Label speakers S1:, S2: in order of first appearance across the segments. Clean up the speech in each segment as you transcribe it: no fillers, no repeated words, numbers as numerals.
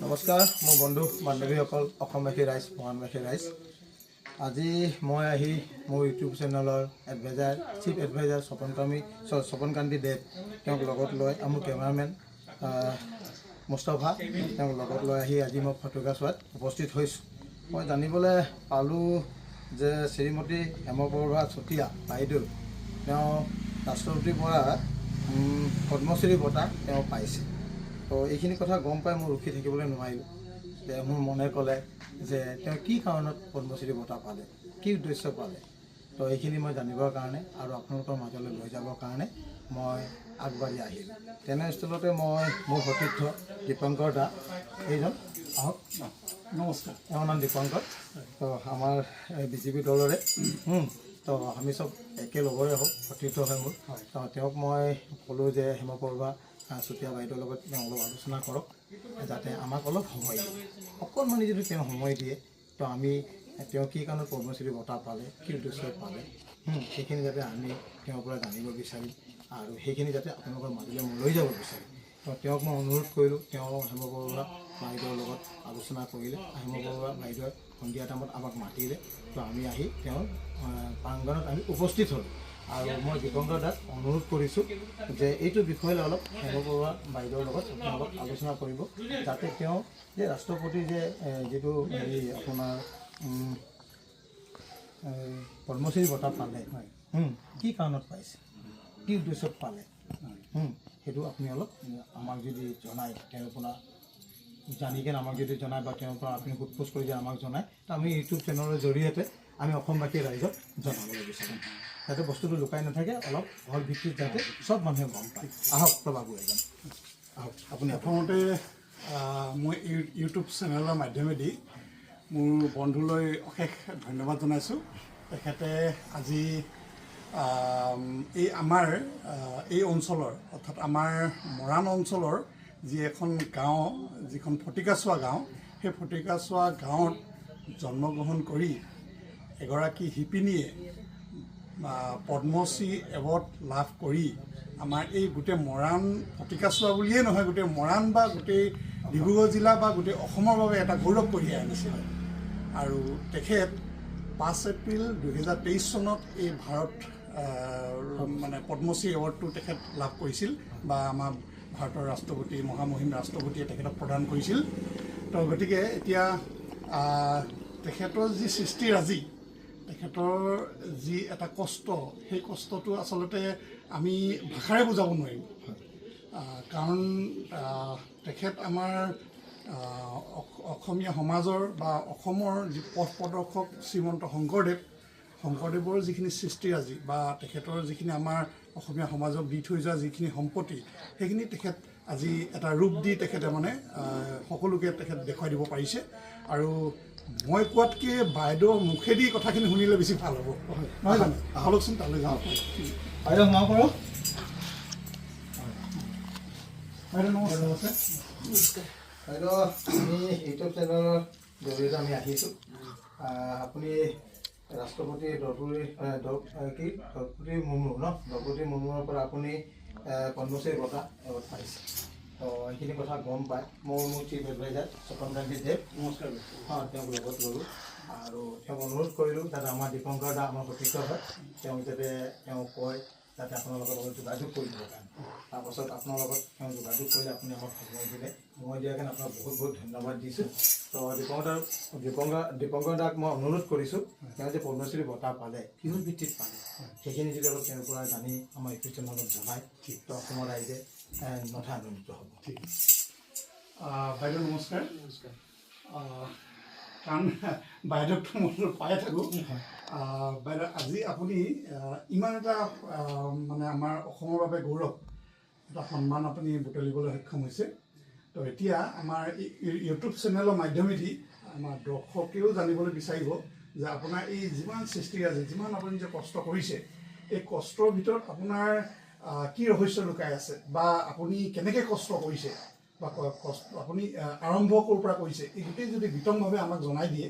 S1: নমস্কাৰ মোৰ বন্ধু বান্ধৱীসকল অসমবাসী ৰাইজ মহানবাসী ৰাইজ আজি মই আহি মোৰ ইউটিউব চেনেলৰ চিফ এডভাইজাৰ স্বপনকান্তি দেৱ তেওঁক লগত লৈ মোৰ কেমেৰামেন মুস্তাফা তেওঁক লগত লৈ আহি আজি মই ফটোগ্ৰাফাৰত উপস্থিত হৈছোঁ। মই জানিবলৈ পালোঁ যে শ্ৰীমতী হেমপ্ৰভা চুতীয়া বাইদেউ তেওঁ ৰাষ্ট্ৰপতিৰ পৰা পদ্মশ্ৰী বঁটা তেওঁ পাইছে। তো এইখিনি কথা গম পাই মই ৰখি থাকিবলৈ নোৱাৰিলোঁ যে মোৰ মনে ক'লে যে তেওঁ কি কাৰণত পদ্মশ্ৰী বঁটা পালে, কি উদ্দেশ্য পালে। তো এইখিনি মই জানিবৰ কাৰণে আৰু আপোনালোকৰ মাজলৈ লৈ যাবৰ কাৰণে মই আগবাঢ়ি আহিলোঁ। তেনেস্থলতে মই মোৰ সতীৰ্থ দীপংকৰ দা এইজন আহক। নমস্কাৰ। তেওঁৰ নাম দীপংকৰ। তো আমাৰ বিজেপি দলৰে তো আমি চব একেলগৰে হওক, সতীৰ্থ হয় মোৰ। তো তেওঁক মই ক'লোঁ যে হেমপ্ৰভা চুতীয়া বাইদেউৰ লগত তেওঁ অলপ আলোচনা কৰক, যাতে আমাক অলপ সময় দিয়ে। অকণমানি যদি তেওঁ সময় দিয়ে তো আমি তেওঁ কি কাৰণত পদ্মশ্ৰী বঁটা পালে, কি উদ্দেশ্যত পালে, সেইখিনি যাতে আমি তেওঁৰ পৰা জানিব বিচাৰিম আৰু সেইখিনি যাতে আপোনালোকৰ মাজলৈ মই লৈ যাব বিচাৰিম। তো তেওঁক মই অনুৰোধ কৰিলোঁ। তেওঁ হেমপ্ৰভা বাইদেউৰ লগত আলোচনা কৰিলে। হেমপ্ৰভা বাইদেৱে সন্ধিয়া টাইমত আমাক মাতিলে। তো আমি আহি তেওঁৰ প্ৰাংগণত আমি উপস্থিত হ'লোঁ। আৰু মই দীপংকৰ দাক অনুৰোধ কৰিছোঁ যে এইটো বিষয়লৈ অলপ হেমপ্ৰভা বাইদেউৰ লগত অলপ আলোচনা কৰিব, যাতে তেওঁ যে ৰাষ্ট্ৰপতি যে যিটো হেৰি আপোনাৰ পদ্মশ্ৰী বঁটা পালে, কি কাৰণত পাইছে, কি উদ্দেশ্যত পালে, সেইটো আপুনি অলপ আমাক যদি জনায়, তেওঁৰ পৰা জানি কেনে আমাক যদি জনায় বা তেওঁৰ পৰা আপুনি সোধ পোছ কৰি যে আমাক জনায়, তো আমি ইউটিউব চেনেলৰ জৰিয়তে আমি অসমবাসী ৰাইজক জনাবলৈ বিচাৰিম, যাতে বস্তুটো লুকাই নাথাকে, অলপ ভৰ ভিত্তিত যাতে চব মানুহে গম পায়। আহক প্ৰভাৱ এজন আহক। আপুনি
S2: প্ৰথমতে মই ইউটিউব চেনেলৰ মাধ্যমেদি মোৰ বন্ধুলৈ অশেষ ধন্যবাদ জনাইছোঁ। তেখেতে আজি এই আমাৰ এই অঞ্চলৰ অৰ্থাৎ আমাৰ মৰাণ অঞ্চলৰ যি এখন গাঁও, যিখন ফটিকাচোৱা গাঁও, সেই ফটিকাচোৱা গাঁৱত জন্মগ্ৰহণ কৰি এগৰাকী শিপিনীয়ে পদ্মশ্ৰী এৱাৰ্ড লাভ কৰি আমাৰ এই গোটেই মৰাণ ফটিকাচোৱা বুলিয়েই নহয়, গোটেই মৰাণ বা গোটেই ডিব্ৰুগড় জিলা বা গোটেই অসমৰ বাবে এটা গৌৰৱ কঢ়িয়াই আনিছিল। আৰু তেখেত 5 এপ্ৰিল 2023 চনত এই পদ্মশ্ৰী এৱাৰ্ডটো তেখেত লাভ কৰিছিল, বা আমাৰ ভাৰতৰ ৰাষ্ট্ৰপতি মহামহিম ৰাষ্ট্ৰপতিয়ে তেখেতক প্ৰদান কৰিছিল। তো গতিকে এতিয়া তেখেতৰ যি সৃষ্টিৰাজি, তেখেতৰ যি এটা কষ্ট, সেই কষ্টটো আচলতে আমি ভাষাৰে বুজাব নোৱাৰিম। কাৰণ তেখেত আমাৰ অসমীয়া সমাজৰ বা অসমৰ যি পথ প্ৰদৰ্শক শ্ৰীমন্ত শংকৰদেৱৰ যিখিনি সৃষ্টিৰাজি বা তেখেতৰ যিখিনি আমাৰ অসমীয়া সমাজক দি থৈ যোৱা যিখিনি সম্পত্তি, সেইখিনি তেখেত আজি এটা ৰূপ দি তেখেতে সকলোকে তেখেত দেখুৱাই দিব পাৰিছে। আৰু মই কোৱাতকৈ বাইদেউৰ মুখেদি কথাখিনি শুনিলে বেছি ভাল হ'ব, নহয় জানো? আহকচোন তালৈ যাওঁ।
S1: বাইদেউ সোমাব পাৰোঁ?
S2: বাইদেউ নমস্কাৰ।
S1: নমস্কাৰ বাইদেউ, আমি ইউটিউব চেনেলৰ জৰিয়তে আমি আহিছোঁ। আপুনি ৰাষ্ট্ৰপতি দ্ৰৌপদী মুৰ্মুৰ পৰা আপুনি পদ্মশ্ৰী বঁটা এৱাৰ্ড পাইছে। তো এইখিনি কথা গম পায় মোৰ চিফ এডভাইজাৰ স্বপনকান্তি দেৱ, নমস্কাৰ, তেওঁক লগত ল'লোঁ আৰু তেওঁক অনুৰোধ কৰিলোঁ যাতে আমাৰ দীপংকৰ দা আমাৰ সতীৰ্থ হয়, তেওঁ যাতে তেওঁ কয় যাতে আপোনালোকৰ লগত যোগাযোগ কৰি দিব কাৰণে। তাৰপাছত আপোনাৰ লগত তেওঁ যোগাযোগ কৰিলে আপুনি আমাক সময় দিলে, সময় দিয়াৰ কাৰণে আপোনাক বহুত বহুত ধন্যবাদ দিছোঁ। তো দীপংকৰ দাক মই অনুৰোধ কৰিছোঁ, তেওঁ যে পদ্মশ্ৰী বঁটা পালে, কিহৰ ভিত্তিত পালে, সেইখিনি যদি অলপ তেওঁৰ পৰা জানি আমাৰ ইউটিউব চেনেলত জনায়, তো অসমৰ ৰাইজে নথা আনন্দিত হ'ব।
S2: ঠিক আছে। বাইদেউ নমস্কাৰ। নমস্কাৰ। কাৰণ বাইদেউকতো মই পায়ে থাকোঁ। বাইদেউ, আজি আপুনি ইমান এটা আমাৰ অসমৰ বাবে গৌৰৱ এটা সন্মান আপুনি বুটলিবলৈ সক্ষম হৈছে। তো এতিয়া আমাৰ ইউটিউব চেনেলৰ মাধ্যমেদি আমাৰ দৰ্শকেও জানিবলৈ বিচাৰিব যে আপোনাৰ এই যিমান সৃষ্টিৰাজি, যিমান আপুনি যে কষ্ট কৰিছে, এই কষ্টৰ ভিতৰত আপোনাৰ কি ৰহস্য লুকাই আছে, বা আপুনি কেনেকৈ কষ্ট কৰিছে, বা আপুনি আৰম্ভ ক'ৰ পৰা কৰিছে, এই গোটেই যদি বিতংভাৱে আমাক জনাই দিয়ে,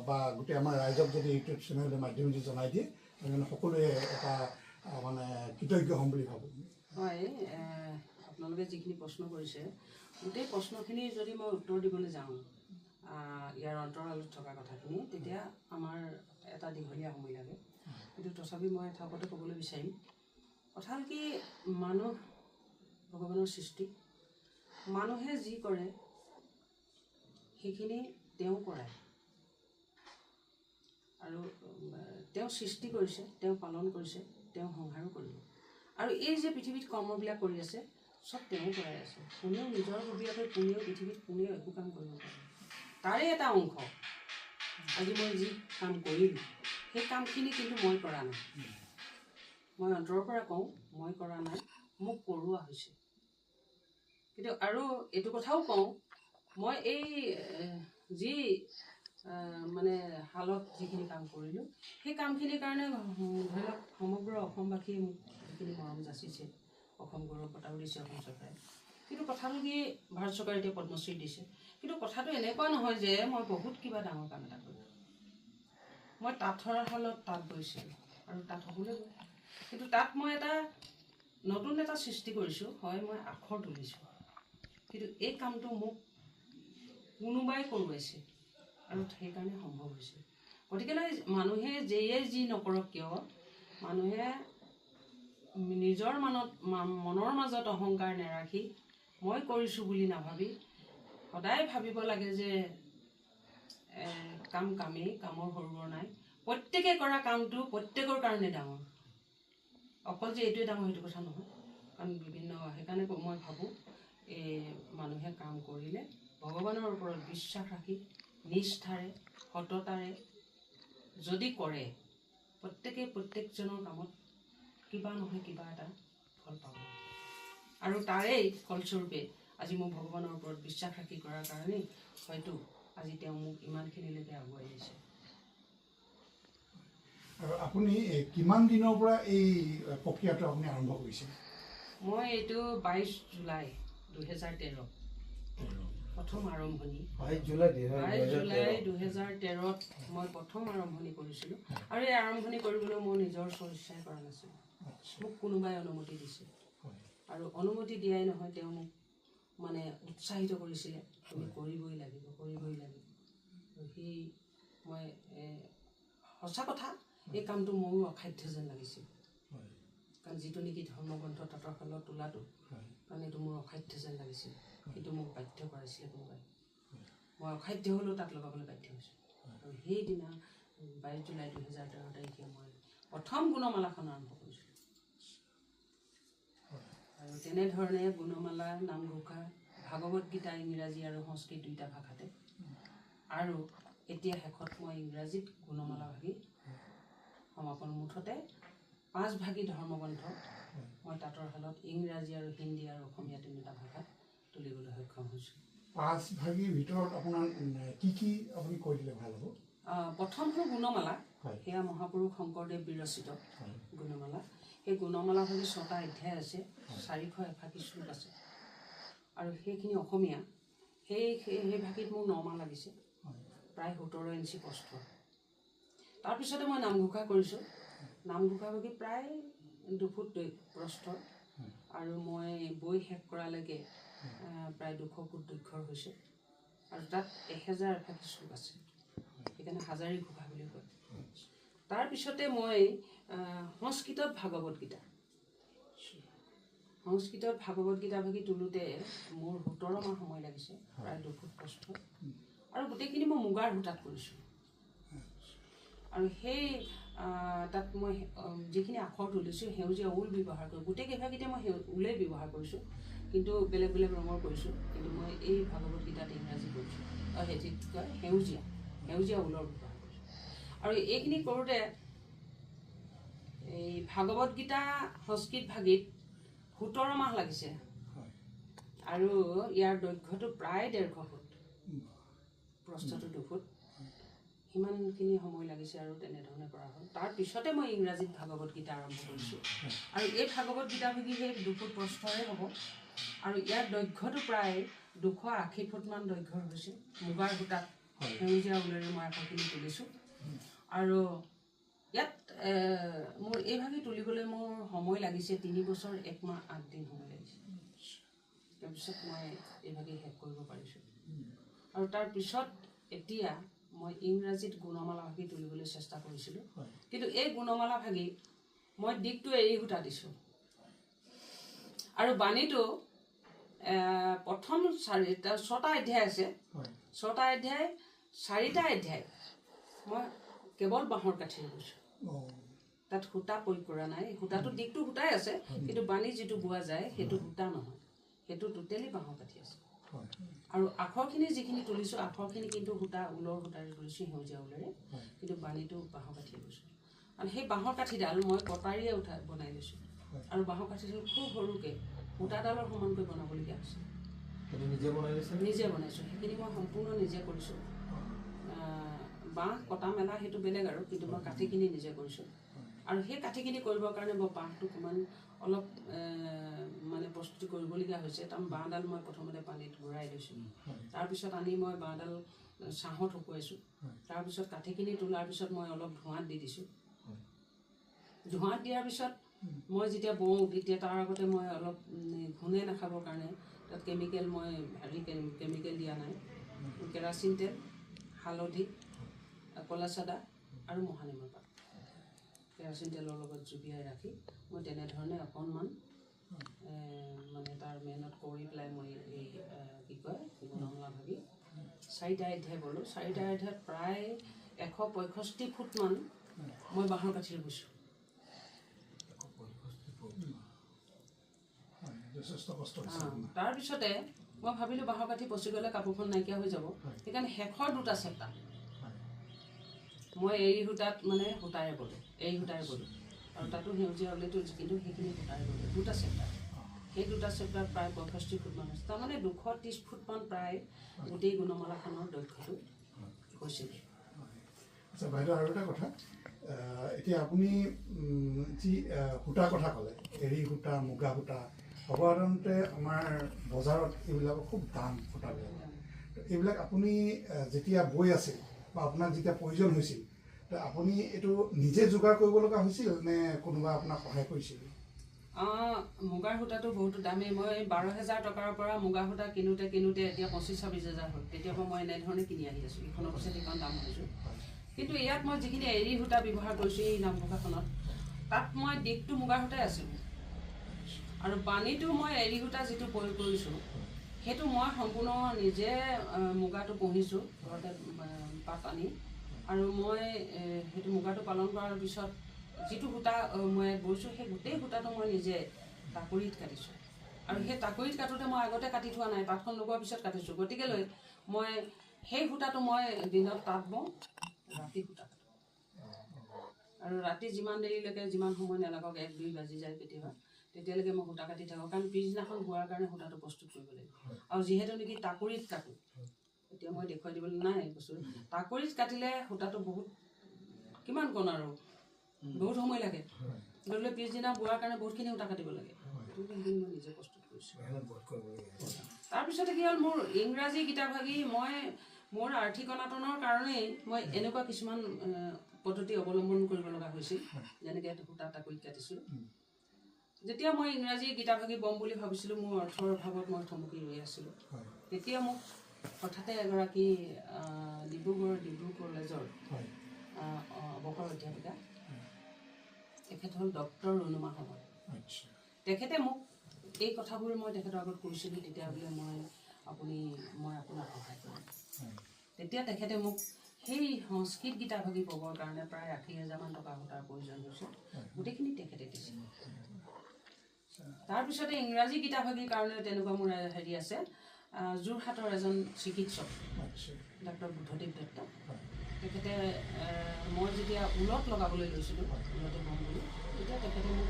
S2: বা গোটেই আমাৰ ৰাইজক যদি ইউটিউব চেনেলৰ মাধ্যমেদি জনাই দিয়ে, তেনেহ'লে সকলোৱে এটা কৃতজ্ঞ হ'ম বুলি ভাবোঁ।
S3: হয়, আপোনালোকে যিখিনি প্ৰশ্ন কৰিছে, গোটেই প্ৰশ্নখিনি যদি মই উত্তৰ দিবলৈ যাওঁ ইয়াৰ অন্তৰালত থকা কথাখিনি তেতিয়া আমাৰ এটা দীঘলীয়া সময় লাগে কিন্তু তথাপি মই থকতে ক'বলৈ বিচাৰিম কথা হ'ল কি মানুহ ভগৱানৰ সৃষ্টি মানুহে যি কৰে সেইখিনি তেওঁ কৰায় আৰু তেওঁ সৃষ্টি কৰিছে তেওঁ পালন কৰিছে তেওঁ সংহাৰো কৰিব আৰু এই যে পৃথিৱীত কৰ্মবিলাক কৰি আছে সব তেওঁ কৰাই আছে কোনেও নিজৰ ভবিয়াকৈ কোনেও পৃথিৱীত কোনেও একো কাম কৰিব পাৰে তাৰে এটা অংশ আজি মই যি কাম কৰিলোঁ সেই কামখিনি কিন্তু মই কৰা নাই মই অন্তৰৰ পৰা কওঁ মই কৰা নাই মোক কৰোৱা হৈছে কিন্তু আৰু এইটো কথাও কওঁ মই এই যি মানে হালত যিখিনি কাম কৰিলোঁ সেই কামখিনিৰ কাৰণে ধৰি লওক সমগ্ৰ অসমবাসীয়ে মোক সেইখিনি মৰম যাচিছে অসম গৌৰৱ বঁটাও দিছে অসম চৰকাৰে কিন্তু কথাটো কি ভাৰত চৰকাৰে এতিয়া পদ্মশ্ৰী দিছে কিন্তু কথাটো এনেকুৱা নহয় যে মই বহুত কিবা ডাঙৰ কাম এটা কৰিলোঁ মই তাঁতৰ শালত তাঁত বৈছিলোঁ আৰু তাঁত হ'বলৈ গৈ কিন্তু তাত মই এটা নতুন এটা সৃষ্টি কৰিছোঁ হয় মই আখৰ তুলিছোঁ কিন্তু এই কামটো মোক কোনোবাই কৰোৱাইছে আৰু সেইকাৰণে সম্ভৱ হৈছে গতিকেলৈ মানুহে যিয়ে যি নকৰক কিয় মানুহে নিজৰ মনৰ মাজত অহংকাৰ নেৰাখি মই কৰিছোঁ বুলি নাভাবি সদায় ভাবিব লাগে যে কাম কামেই কামৰ সৰু বৰ নাই প্ৰত্যেকে কৰা কামটো প্ৰত্যেকৰ কাৰণে ডাঙৰ অকল যে এইটোৱে ডাঙৰ সেইটো কথা নহয় কাৰণ বিভিন্ন সেইকাৰণে মই ভাবোঁ এই মানুহে কাম কৰিলে ভগৱানৰ ওপৰত বিশ্বাস ৰাখি নিষ্ঠাৰে সততাৰে যদি কৰে প্ৰত্যেকে প্ৰত্যেকজনৰ কামত কিবা নহয় কিবা এটা ফল পাব আৰু তাৰেই ফলস্বৰূপে আজি মই ভগৱানৰ ওপৰত বিশ্বাস ৰাখি কৰাৰ কাৰণেই হয়তো আজি তেওঁ মোক ইমানখিনিলৈকে আগুৱাই দিছে
S2: আৰু আপুনি কিমান দিনৰ পৰা এই প্ৰক্ৰিয়াটো আপুনি আৰম্ভ কৰিছে
S3: মই এইটো 22 জুলাই 2013 প্ৰথম আৰম্ভণি 22 জুলাই 2013ত মই প্ৰথম আৰম্ভণি কৰিছিলোঁ আৰু এই আৰম্ভণি কৰিবলৈ মোৰ নিজৰ স্বইচ্ছাই কৰা নাছিলোঁ মোক কোনোবাই অনুমতি দিছে আৰু অনুমতি দিয়াই নহয় তেওঁ মোক মানে উৎসাহিত কৰিছিলে তুমি কৰিবই লাগিব সেই মই সঁচা কথা এই কামটো মোৰো অসাধ্য যেন লাগিছিল কাৰণ যিটো নেকি ধৰ্মগ্ৰন্থ তাঁতৰ শালত তোলাটো কাৰণ এইটো মোৰ অসাধ্য যেন লাগিছিল সেইটো মোক বাধ্য কৰাইছিলে কোনোবাই মই অসাধ্য হ'লেও তাত লগাবলৈ বাধ্য হৈছোঁ আৰু সেইদিনা 22 জুলাই 2013 তাৰিখে মই প্ৰথম গুণমালাখন আৰম্ভ কৰিছিলোঁ আৰু তেনেধৰণে গুণমালা নামঘোষা ভাগৱত গীতা ইংৰাজী আৰু সংস্কৃত দুইটা ভাষাতে আৰু এতিয়া শেষত মই ইংৰাজীত গুণমালা ভাগি সমাপন মুঠতে 5 ভাগী ধৰ্মগ্ৰন্থ মই তাঁতৰ শালত ইংৰাজী আৰু হিন্দী আৰু অসমীয়া তিনিটা ভাষাত তুলিবলৈ সক্ষম হৈছোঁ
S2: 5 ভাগীৰ ভিতৰত আপোনাৰ কি কি আপুনি কৈ দিলে ভাল হ'ব
S3: প্ৰথম হ'ল গুণমালা সেয়া মহাপুৰুষ শংকৰদেৱ বিৰচিত গুণমালা সেই গুণমালা ভাগি 6টা অধ্যায় আছে 401 শ্লোক আছে আৰু সেইখিনি অসমীয়া সেই ভাগিত মোৰ 9 মাহ লাগিছে প্ৰায় 17 ইঞ্চি প্ৰস্থ তাৰপিছতে মই নামঘোষা কৰিছোঁ নামঘোষা ভাগি প্ৰায় 2 ফুট প্ৰস্থ আৰু মই বৈ শেষ কৰালৈকে প্ৰায় 200 ফুট দৈৰ্ঘ্যৰ হৈছে আৰু তাত 1001 শ্লোক আছে সেইকাৰণে হাজাৰী ঘোষা বুলি কয় তাৰপিছতে মই সংস্কৃতত ভাগৱত গীতা ভাগি তোলোতে মোৰ 17 মাহ সময় লাগিছে প্ৰায় 2 ফুট প্ৰস্থ আৰু গোটেইখিনি মই মুগাৰ সূতাত কৰিছোঁ আৰু সেই তাত মই যিখিনি আখৰ তুলিছোঁ সেউজীয়া ঊল ব্যৱহাৰ কৰোঁ গোটেইকেইভাগিতে মই ঊলেই ব্যৱহাৰ কৰিছোঁ কিন্তু বেলেগ বেলেগ ৰঙৰ কৰিছোঁ কিন্তু মই এই ভাগৱত গীতাত ইংৰাজী কৰিছোঁ আৰু সেইটো কয় সেউজীয়া ঊলৰ ব্যৱহাৰ কৰিছোঁ আৰু এইখিনি কৰোঁতে এই ভাগৱত গীতা সংস্কৃত ভাগিত 17 মাহ লাগিছে আৰু ইয়াৰ দৈৰ্ঘ্যটো প্ৰায় 150 ফুট প্ৰস্থটো 2 ফুট সিমানখিনি সময় লাগিছে আৰু তেনেধৰণে কৰা হ'ল তাৰপিছতে মই ইংৰাজীত ভাগৱত গীতা আৰম্ভ কৰিছোঁ আৰু এই ভাগৱত গীতা ভাগি সেই 2 ফুট প্ৰস্থৰে হ'ব আৰু ইয়াৰ দৈৰ্ঘ্যটো প্ৰায় 280 ফুটমান দৈৰ্ঘ্যৰ হৈছে মুগাৰ সূতাত সেউজীয়া ঊলেৰে মই আখৰখিনি তুলিছোঁ আৰু ইয়াত মোৰ এই ভাগি তুলিবলৈ মোৰ সময় লাগিছে 3 বছৰ 1 মাহ 8 দিন সময় লাগিছে তাৰপিছত মই এইভাগেই শেষ কৰিব পাৰিছোঁ। আৰু তাৰপিছত এতিয়া মই ইংৰাজীত গুণমালা ভাগি তুলিবলৈ চেষ্টা কৰিছিলোঁ, কিন্তু এই গুণমালা ভাগি মই দিশটো এৰি সূতা দিছোঁ। আৰু বাণীটো প্ৰথম 6টা অধ্যায় আছে, 6টা অধ্যায় 4টা অধ্যায় মই কেৱল বাঁহৰ কাঠিৰে কৈছোঁ। তাত সূতা প্ৰয়োগ কৰা নাই। সূতাটো দিশটো সূতাই আছে, কিন্তু বাণী যিটো বোৱা যায় সেইটো সূতা নহয়, সেইটো টোটেলি বাঁহৰ কাঠি আছে। আৰু আখৰখিনি যিখিনি তুলিছোঁ, আখৰখিনি কিন্তু ঊলৰ সূতাৰে তুলিছোঁ, সেউজীয়া ঊলেৰে, কিন্তু বাণীটো বাঁহৰ কাঠিৰে কৈছোঁ। আৰু সেই বাঁহৰ কাঠিডাল মই কটাৰীয়ে বনাই লৈছোঁ। আৰু বাঁহৰ কাঠিডাল খুব সৰুকৈ সূতাডালৰ সমানকৈ বনাবলগীয়া হৈছে।
S1: নিজে বনাই লৈছে?
S3: নিজে বনাইছোঁ, সেইখিনি মই সম্পূৰ্ণ নিজে কৰিছোঁ। বাঁহ কটা মেলা সেইটো বেলেগ আৰু, কিন্তু মই কাঠিখিনি নিজে কৰিছোঁ। আৰু সেই কাঠিখিনি কৰিবৰ কাৰণে মই বাঁহটো অকণমান অলপ মানে প্ৰস্তুতি কৰিবলগীয়া হৈছে। তাৰমানে বাঁহডাল মই প্ৰথমতে পানীত ঘূৰাই লৈছোঁ, তাৰপিছত আনি মই বাঁহডাল ছাঁত শুকুৱাইছোঁ। তাৰপিছত কাঠিখিনি তোলাৰ পিছত মই অলপ ধোঁৱাত দি দিছোঁ। ধোঁৱাত দিয়াৰ পিছত মই যেতিয়া বওঁ, তেতিয়া তাৰ আগতে মই অলপ ঘূণে নাখাবৰ কাৰণে তাত কেমিকেল কেমিকেল দিয়া নাই। কেৰাচিন তেল, হালধি, ক'লা চাদা আৰু মহানিমৰ পাত কেৰাচিন তেলৰ লগত জুবিয়াই ৰাখি মই তেনেধৰণে অকণমান মানে তাৰ মেহনত কৰি পেলাই মই এই কি কয় গুণমালা ভাগি 4টা অধ্যায় বলোঁ। 4টা অধ্যায়ত প্ৰায় 165 ফুটমান মই বাঁহৰ কাঠিৰে বৈছোঁ। তাৰপিছতে মই ভাবিলোঁ বাঁহৰ কাঠি পচি গ'লে কাপোৰখন নাইকিয়া হৈ যাব, সেইকাৰণে শেষৰ 2টা চেপ্টাৰ মই এৰী সূতাত মানে সূতাৰে বলোঁ, এৰী সূতাৰে বলোঁ। আৰু তাতো সেউজীয়া ঊলেটো কিন্তু সেইখিনি সূতাৰে বলোঁ, 2টা চেপ্টাৰ। সেই 2টা চেপ্টাৰ প্ৰায় 65 ফুটমান হৈছে, তাৰমানে 230 ফুটমান প্ৰায় গোটেই গুণমালাখনৰ দৈৰ্ঘ্যটো হৈছিল।
S2: আচ্ছা বাইদেউ, আৰু এটা কথা, এতিয়া আপুনি যি সূতাৰ কথা ক'লে, এৰী সূতা, মুগা সূতা, সাধাৰণতে আমাৰ বজাৰত এইবিলাকৰ খুব দাম সূতাবিলাক। এইবিলাক আপুনি যেতিয়া বৈ আছিল বা আপোনাক যেতিয়া প্ৰয়োজন হৈছিল, আপুনি এইটো নিজে যোগাৰ কৰিব লগা হৈছিল নে কোনোবা আপোনাক সহায় কৰিছিল?
S3: মুগাৰ সূতাটো বহুতো দামেই। মই 12,000 টকাৰ পৰা মুগা সূতা কিনোতে এতিয়া 25-26,000 হ'ল। তেতিয়াৰ পৰা মই এনেধৰণে কিনি আহি আছোঁ, ইখনৰ পিছত সিখন দাম হৈছোঁ। কিন্তু ইয়াত মই যিখিনি এৰী সূতা ব্যৱহাৰ কৰিছোঁ এই নামঘোষাখনত, তাত মই দিশটো মুগাৰ সূতাই আছিলোঁ। আৰু বাণীটো মই এৰী সূতা যিটো প্ৰয়োগ কৰিছোঁ, সেইটো মই সম্পূৰ্ণ নিজে মুগাটো পুহিছোঁ ঘৰতে পাত আনি। আৰু মই সেইটো মুগাটো পালন কৰাৰ পিছত যিটো সূতা মই বৈছোঁ, সেই গোটেই সূতাটো মই নিজে টাকুৰিত কাটিছোঁ। আৰু সেই টাকুৰিত কাটোতে মই আগতে কাটি থোৱা নাই, তাঁতখন লগোৱাৰ পিছত কাটিছোঁ। গতিকেলৈ মই সেই সূতাটো মই দিনত তাঁত বওঁ, ৰাতি সূতা কাটো। আৰু ৰাতি যিমান দেৰিলৈকে, যিমান সময় নালাগক, 1-2 বাজি যায় কেতিয়াবা, তেতিয়ালৈকে মই সূতা কাটি থাকোঁ। কাৰণ পিছদিনাখন বোৱাৰ কাৰণে সূতাটো প্ৰস্তুত কৰিব লাগিব। আৰু যিহেতু নেকি টাকুৰিত কাটোঁ, এতিয়া মই দেখুৱাই দিবলৈ নাই কৈছোঁ, টাকুৰিত কাটিলে সূতাটো বহুত কিমান কণ আৰু বহুত সময় লাগে। গতিকে পিছদিনা বোৱাৰ কাৰণে বহুতখিনি সূতা কাটিব লাগে, সেইখিনি মই নিজে প্ৰস্তুত কৰিছোঁ। তাৰপিছতে কি হ'ল, মোৰ ইংৰাজী কিতাপভাগি মই মোৰ আৰ্থিক অনাটনৰ কাৰণেই মই এনেকুৱা কিছুমান পদ্ধতি অৱলম্বন কৰিব লগা হৈছিল, যেনেকৈ সূতা টাকুৰিত কাটিছিলোঁ। যেতিয়া মই ইংৰাজী কিতাপভাগি বম বুলি ভাবিছিলোঁ, মোৰ অৰ্থৰ অভাৱত মই থমকি ৰৈ আছিলোঁ। তেতিয়া মোক হঠাতে এগৰাকী ডিব্ৰুগড় কলেজৰ অৱসৰ অধ্যাপিকা, তেখেত হ'ল ডক্টৰ ৰুণুমা শৰ্মা। তেখেতে মোক এই কথাবোৰ মই তেখেতৰ আগত কৈছিলোঁ, তেতিয়া বোলে মই আপোনাক সহায় কৰিম। তেতিয়া তেখেতে মোক সেই সংস্কৃত কিতাপভাগি পাবৰ কাৰণে প্ৰায় 80,000 টকা সূতাৰ প্ৰয়োজন হৈছিল, গোটেইখিনি তেখেতে দিছিল। তাৰপিছতে ইংৰাজী কিতাপভাগিৰ কাৰণে তেনেকুৱা মোৰ হেৰি আছে, যোৰহাটৰ এজন চিকিৎসক ডক্টৰ বুদ্ধদেৱ দত্ত, তেখেতে মই যেতিয়া ঊলত লগাবলৈ লৈছিলোঁ, ঊলতে বম বুলি, তেতিয়া তেখেতে মোক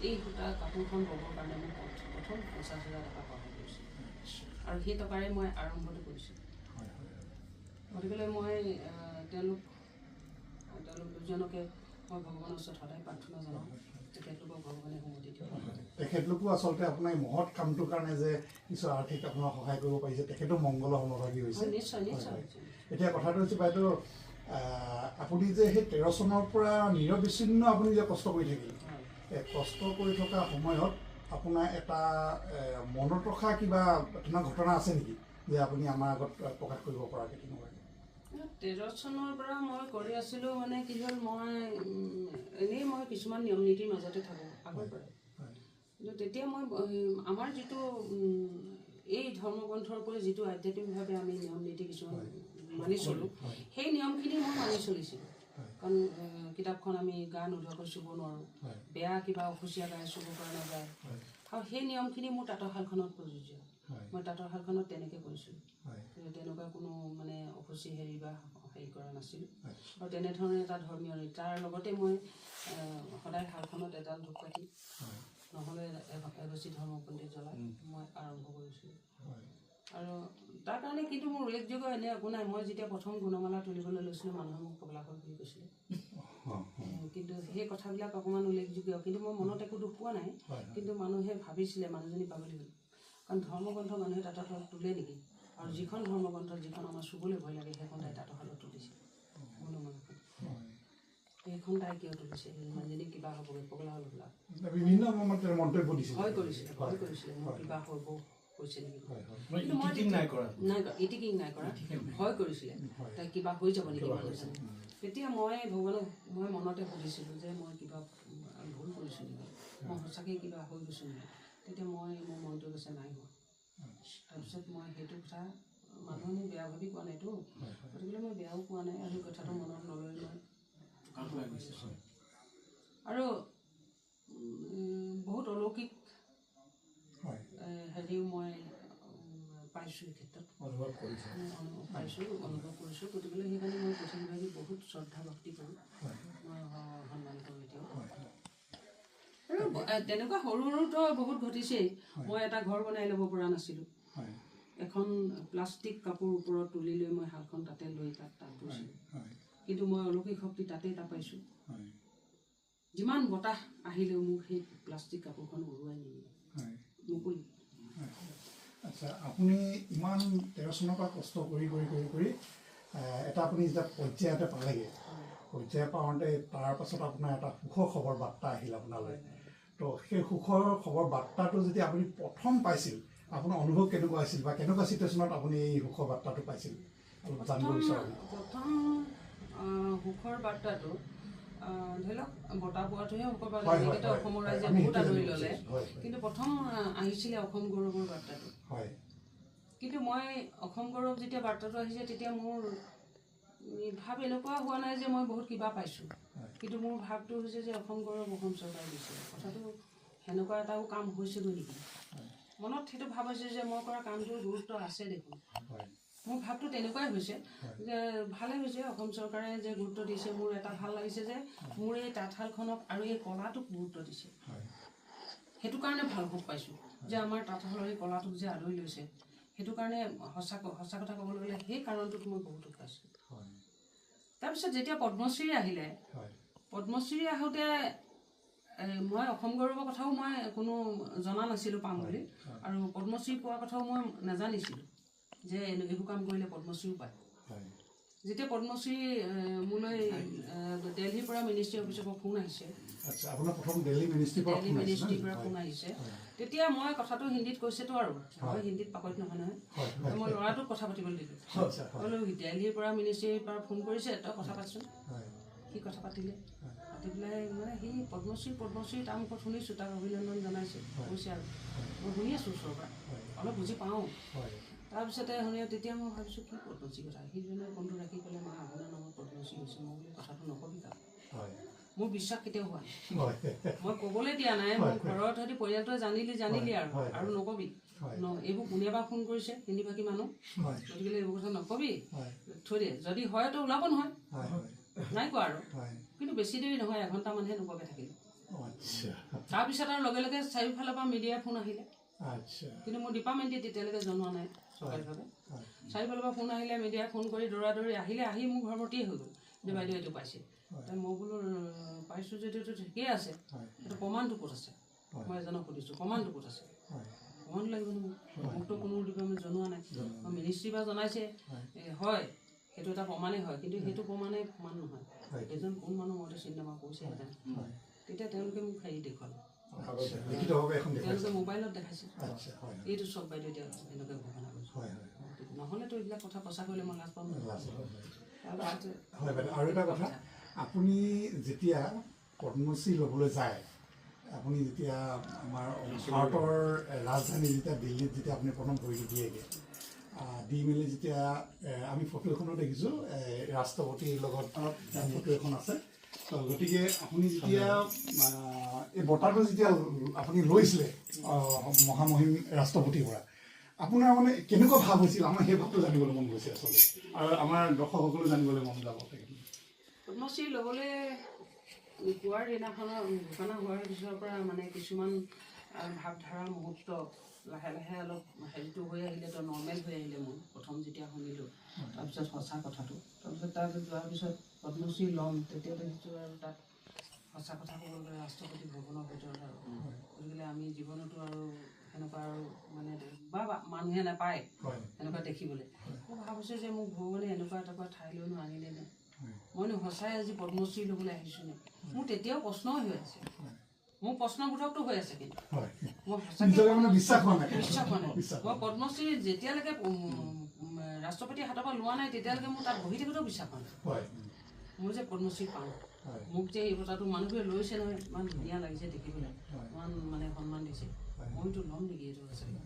S3: এই সূতা কাপোৰখন ববৰ কাৰণে মোক প্ৰথম 50,000 টকা সহায় কৰিছিল। আৰু সেই টকাৰে মই আৰম্ভটো কৰিছিলোঁ। গতিকেলৈ মই তেওঁলোক দুজনকে মই ভগৱানৰ ওচৰত সদায় প্ৰাৰ্থনা জনাওঁ, তেখেতলোকক ভগৱানে সমতি দিয়ক।
S2: তেখেতলোকো আচলতে আপোনাৰ এই মহৎ কামটোৰ কাৰণে যে কিছু আৰ্থিক আপোনাক সহায় কৰিব পাৰিছে, তেখেতো মংগলৰ সমভাগী হৈছে।
S3: নিশ্চয় নিশ্চয়।
S2: এতিয়া কথাটো হৈছে বাইদেউ, আপুনি যে সেই 13 চনৰ পৰা নিৰবিচ্ছিন্ন আপুনি যে কষ্ট কৰি থাকিলে, এই কষ্ট কৰি থকা সময়ত আপোনাৰ এটা মনত ৰখা কিবা তেনেকুৱা ঘটনা আছে নেকি যে আপুনি আমাৰ আগত প্ৰকাশ কৰিব পৰাকৈ তেনেকুৱা?
S3: 13 চনৰ পৰা মই কৰি আছিলোঁ মানে কি হ'ল মই এনেই মই কিছুমান নিয়ম নীতিৰ মাজতে থাকোঁ আগৰ পৰাই। কিন্তু তেতিয়া মই আমাৰ যিটো এই ধৰ্মগ্ৰন্থৰ পৰা যিটো আধ্যাত্মিকভাৱে আমি নিয়ম নীতি কিছুমান মানি চলোঁ, সেই নিয়মখিনি মই মানি চলিছিলোঁ। কাৰণ কিতাপখন আমি গা নোধোৱাকৈ চুব নোৱাৰোঁ, বেয়া কিবা অসুচীয়া গাই চুব পৰা নাযায়, আৰু সেই নিয়মখিনি মোৰ তাঁতৰশালখনত প্ৰযোজ্য। মই তাঁতৰশালখনত তেনেকৈ কৰিছিলোঁ, তেনেকুৱা কোনো মানে অসুচি হেৰি কৰা নাছিলোঁ। আৰু তেনেধৰণে এটা ধৰ্মীয় নীতি, তাৰ লগতে মই সদায় শালখনত এডাল ধূপকাঠি নহ'লে এগছি ধৰ্মপন্থী জ্বলাই মই আৰম্ভ কৰিছিলোঁ। আৰু তাৰ কাৰণে কিন্তু মোৰ উল্লেখযোগ্য এনে একো নাই। মই যেতিয়া প্ৰথম গুণমালা তুলিবলৈ লৈছিলোঁ মানুহে মোক পগলাখন বুলি কৈছিলে, কিন্তু সেই কথাবিলাক অকণমান উল্লেখযোগ্য। কিন্তু মই মনত একো দুখ পোৱা নাই, কিন্তু মানুহে ভাবিছিলে মানুহজনী পাগলী হ'ল। কাৰণ ধৰ্মগ্ৰন্থ মানুহে তাঁতৰশালত তোলে নেকি? আৰু যিখন ধৰ্মগ্ৰন্থ যিখন আমাৰ চুবলৈ ভয় লাগে সেইখন তাই তাঁতৰশালত তুলিছে গুণমালাখন। সেইখন তাই কিয় তুলিছে? মানুহজনী কিবা হ'বগৈ, পগলা হ'ল হ'লা,
S2: বিভিন্ন মন্তব্য দিছিল,
S3: ভয় কৰিছিলে মোৰ কিবা হ'ব কৈছে নেকি? কিন্তু মই ইটিকিং নাই কৰা, ভয় কৰিছিলে তাই কিবা হৈ যাব নেকি মানুহজনী। তেতিয়া মই ভগৱানক মই মনতে সুধিছিলোঁ যে মই কিবা ভুল কৰিছোঁ নেকি, মই সঁচাকৈ কিবা হৈ গৈছোঁ নেকি? তেতিয়া মোৰ মনটো কৈছে নাই হোৱা। তাৰপিছত মই সেইটো কথা মানুহে মোক বেয়া ভাবি কোৱা নাইতো, গতিকে মই বেয়াও পোৱা নাই, আৰু সেই কথাটো মনত নলৈ মই আৰু বহুত অলৌকিক হেৰিও মই পাইছোঁ, এই ক্ষেত্ৰত অনুভৱ কৰিছোঁ। গতিকে সেইকাৰণে মই পৃথিৱীভাগী বহুত শ্ৰদ্ধা ভক্তি কৰোঁ, মই সন্মান কৰোঁ এতিয়াও। আৰু তেনেকুৱা সৰু সৰুতো বহুত ঘটিছেই। মই এটা ঘৰ বনাই ল'ব পৰা নাছিলোঁ, এখন প্লাষ্টিক কাপোৰ ওপৰত তুলি লৈ মই শালখন তাতে লৈ তাত বৈছিলোঁ, কিন্তু মই অলৌকিক শক্তি তাতেই পাইছোঁ। যিমান বতাহ আহিলেও মোক সেই প্লাষ্টিক কাপোৰখন উৰুৱাই নিনিয়ে, মুকলি।
S2: আচ্ছা, আপুনি ইমান 13 চনৰ পৰা কষ্ট কৰি এটা আপুনি যেতিয়া পৰ্যায় এটা পালেগৈ, পৰ্যায় পাওঁতে তাৰ পাছত আপোনাৰ এটা সুখৰ খবৰ বাৰ্তা আহিল আপোনালৈ। তো সেই সুখৰ খবৰ বাৰ্তাটো যেতিয়া আপুনি প্ৰথম পাইছিল, আপোনাৰ অনুভৱ কেনেকুৱা আছিল বা কেনেকুৱা চিটুৱেশ্যনত আপুনি এই সুখৰ বাৰ্তাটো পাইছিল অলপ জানিব বিচাৰোঁ।
S3: প্ৰথম সুখৰ বাৰ্তাটো ধৰি লওক বঁটা পোৱাটোহে সুখৰ বাৰ্তা, এনেকৈতো অসমৰ ৰাইজে বহুত আদৰি ল'লে, কিন্তু প্ৰথম আহিছিলে অসম গৌৰৱৰ বাৰ্তাটো। কিন্তু মই অসম গৌৰৱ যেতিয়া বাৰ্তাটো আহিছে তেতিয়া মোৰ ভাৱ এনেকুৱা হোৱা নাই যে মই বহুত কিবা পাইছোঁ, কিন্তু মোৰ ভাৱটো হৈছে যে অসম গৌৰৱ অসম চৰকাৰে দিছে। কথাটো সেনেকুৱা এটাও কাম হৈছেগৈ নেকি? মনত সেইটো ভাৱ হৈছে যে মই কৰা কামটোৰ গুৰুত্ব আছে দেখোন। মোৰ ভাৱটো তেনেকুৱাই হৈছে যে ভালে হৈছে অসম চৰকাৰে যে গুৰুত্ব দিছে। মোৰ এটা ভাল লাগিছে যে মোৰ এই তাঁতশালখনক আৰু এই কলাটোক গুৰুত্ব দিছে, সেইটো কাৰণে ভাল সুখ পাইছোঁ যে আমাৰ তাঁতশালৰ এই কলাটোক যে আদৰি লৈছে। সেইটো কাৰণে সঁচা কথা ক'বলৈ গ'লে সেই কাৰণটোত মই বহুত সুখ পাইছোঁ। তাৰপিছত যেতিয়া পদ্মশ্ৰী আহিলে, পদ্মশ্ৰী আহোঁতে মই অসম গৌৰৱৰ কথাও মই কোনো জনা নাছিলোঁ পাম বুলি, আৰু পদ্মশ্ৰী পোৱাৰ কথাও মই নাজানিছিলোঁ যে এইবোৰ কাম কৰিলে পদ্মশ্ৰীও পায়। যেতিয়া পদ্মশ্ৰী মোলৈ দিল্লীৰ পৰা মিনিষ্ট্ৰী অফিচৰ পৰা ফোন আহিছে, দিল্লী মিনিষ্ট্ৰীৰ পৰা ফোন আহিছে, তেতিয়া মই কথাটো হিন্দীত কৈছেতো, আৰু মই হিন্দীত পাকৈত নহয় নহয়, মই ল'ৰাটোক কথা পাতিবলৈ দিলোঁ। বোলো দিল্লীৰ পৰা মিনিষ্ট্ৰীৰ পৰা ফোন কৰিছে, তই কথা পাতচোন। সি কথা পাতিলে, পাতি পেলাই মানে সি পদ্মশ্ৰী তাৰ মুখত শুনিছোঁ, তাক অভিনন্দন জনাইছে, কৈছে আৰু মই শুনি আছোঁ ওচৰৰ পৰা, অলপ বুজি পাওঁ। তাৰপিছতে শুনি তেতিয়া মই ভাবিছোঁ কি পদ্মশ্ৰী কথা, সিজনে ফোনটো ৰাখি পেলাই মা আপোনাৰ নামত পদ্মশ্ৰী হৈছে। মই বোলো কথাটো নকবি কাক, মোৰ বিশ্বাস কেতিয়াও হোৱা নাই, মই ক'বলৈ দিয়া নাই। মোৰ ঘৰত হয়তো পৰিয়ালটোৱে জানিলি আৰু নকবি, এইবোৰ কোনেবা ফোন কৰিছে হিন্দীভাষী মানুহ, গতিকে এইবোৰ কথা নকবি, থৈ দিয়ে। যদি হয়তো ওলাব নহয়, নাই কোৱা আৰু। কিন্তু বেছি দেৰি নহয়, এঘণ্টামানহে নোকোৱাকৈ থাকিলোঁ। তাৰপিছত আৰু লগে লগে চাৰিওফালৰ পৰা মিডিয়াৰ ফোন আহিলে, কিন্তু মোৰ ডিপাৰ্টমেণ্টে তেতিয়ালৈকে জনোৱা নাই চৰকাৰীভাৱে। চাৰিওফালৰ পৰা ফোন আহিলে, মিডিয়াই ফোন কৰি দৌৰি আহি মোৰ ঘৰভৰ্তিয়ে হৈ গ'ল যে বাইদেউ এইটো পাইছে। মই বোলো পাইছোঁ যদিওতো ঠিকেই আছে, সেইটো প্ৰমাণটো ক'ত আছে? মই এজনক সুধিছোঁ প্ৰমাণটো ক'ত আছে? প্ৰমাণটো লাগিব নহয়, মোকতো কোনো ডিপাৰ্টমেণ্ট জনোৱা নাই। মিনিষ্ট্ৰী বা জনাইছে, হয় সেইটো এটা প্ৰমাণেই হয়, কিন্তু সেইটো প্ৰমাণেই প্ৰমাণ নহয়। এজন কোন মানুহ মইতো চিনি নাপাওঁ, কৈছেহে জানো। তেতিয়া তেওঁলোকে মোক হেৰি দেখুৱালে,
S2: কাগজে লিখিতভাৱে এখন
S3: তেওঁলোকে
S2: দেখাইছে
S3: মোবাইলত দেখাইছে
S2: আচ্ছা হয়
S3: এইটো চব বাইদেউ এতিয়া এনেকৈ ঘোষণা কৰিছে
S2: হয় হয়
S3: নহ'লেতো এইবিলাক কথা প্ৰচাৰ কৰিলে মই লাজ পাম
S2: লাজ হয়
S3: তাৰপিছতে
S2: হয় বাইদেউ আৰু এটা কথা আপুনি যেতিয়া পদ্মশ্ৰী ল'বলৈ যায় আপুনি যেতিয়া আমাৰ ভাৰতৰ ৰাজধানী যেতিয়া দিল্লীত যেতিয়া আপুনি প্ৰথম ভৰিটো দিয়েগৈ দি মেলি যেতিয়া আমি ফটো এখনো দেখিছোঁ ৰাষ্ট্ৰপতিৰ লগত ফটো এখন আছে তো গতিকে আপুনি যেতিয়া এই বঁটাটো যেতিয়া আপুনি লৈছিলে মহামহিম ৰাষ্ট্ৰপতিৰ পৰা আপোনাৰ মানে কেনেকুৱা ভাৱ হৈছিল আমাৰ সেই ভাৱটো জানিবলৈ মন গৈছে আচলতে আৰু আমাৰ দৰ্শকসকলো জানিবলৈ মন যাব
S3: পদ্মশ্ৰী ল'বলৈ পোৱাৰ দিনাখনৰ ঘোষণা হোৱাৰ পিছৰ পৰা মানে কিছুমান ভাৱধাৰা মুহূৰ্ত লাহে লাহে অলপ হেৰিটো হৈ আহিলে তো নৰ্মেল হৈ আহিলে মোৰ প্ৰথম যেতিয়া শুনিলোঁ তাৰপিছত সঁচা কথাটো তাৰপিছত তাত যোৱাৰ পিছত পদ্মশ্ৰী ল'ম তেতিয়া দেখিছোঁ আৰু তাত সঁচা কথা ক'বলৈ ৰাষ্ট্ৰপতি ভৱনৰ ভিতৰত আৰু গতিকে আমি জীৱনতো আৰু সেনেকুৱা আৰু মানে বা মানুহে নাপায় সেনেকুৱা দেখিবলৈ মই ভাবিছোঁ যে মোক ভগৱানে এনেকুৱা এটা ঠাইলৈনো আনিলে নে মইনো সঁচাই আজি পদ্মশ্ৰী ল'বলৈ আহিছোঁ নে মোৰ তেতিয়াও প্ৰশ্নই হৈ আছে মোৰ প্ৰশ্নবোধকটো হৈ আছে কিন্তু মই সঁচাকৈ বিশ্বাস হোৱা নাই মই পদ্মশ্ৰী যেতিয়ালৈকে ৰাষ্ট্ৰপতিৰ হাতৰ পৰা লোৱা নাই তেতিয়ালৈকে মোৰ তাত বহি থাকোঁতেও বিশ্বাস হোৱা নাই মোৰ যে পদ্মশ্ৰী পাওঁ মোক যে এই বঁটাটো মানুহবোৰে লৈছে নহয় ইমান ধুনীয়া লাগিছে দেখিবলৈ ইমান মানে সন্মান দিছে মইতো ল'ম নেকি এইটো সঁচাকৈ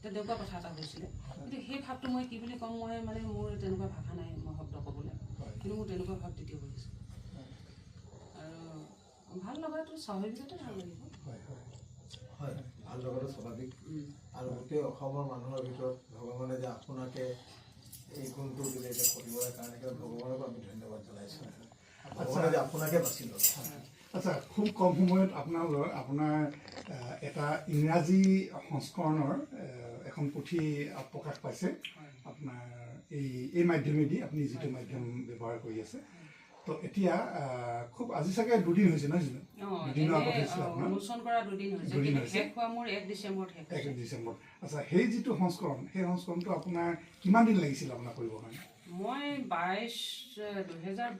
S3: তেনেকুৱা কথা এটা হৈছিলে কিন্তু সেই ভাৱটো মই কি বুলি ক'ম মই মানে মোৰ তেনেকুৱা ভাষা নাই মই শব্দ ক'বলৈ কিন্তু মোৰ তেনেকুৱা ভাৱ তেতিয়া হৈছে আৰু ভাল লগাটো স্বাভাৱিকতে ভাল লাগিব
S1: হয় ভাল লগাটো স্বাভাৱিক আৰু গোটেই অসমৰ মানুহৰ ভিতৰত ভগৱানে যে আপোনাকে এই গুণটো দিলে যে কৰিবৰ কাৰণে ভগৱানক আমি ধন্যবাদ জনাইছোঁ ভগৱানে যে আপোনাকে বাছি ল'লে
S2: আচ্ছা খুব কম সময়ত আপোনাৰ এটা ইংৰাজী সংস্কৰণৰ এখন পুথি প্ৰকাশ পাইছে আপোনাৰ এই মাধ্যমেদি আপুনি যিটো মাধ্যম ব্যৱহাৰ কৰি আছে তো এতিয়া খুব আজি চাগে দুদিন হৈছে নহয় জানো দুদিনৰ আগত হৈছিলে আপোনাৰ
S3: উন্মোচন কৰা দুদিন হৈছে শেষ হোৱা মোৰ 1 ডিচেম্বৰত শেষ
S2: 1 ডিচেম্বৰ আচ্ছা সেই যিটো সংস্কৰণ সেই সংস্কৰণটো আপোনাৰ কিমান দিন লাগিছিল আপোনাৰ কৰিবৰ কাৰণে
S3: মই 2022ৰ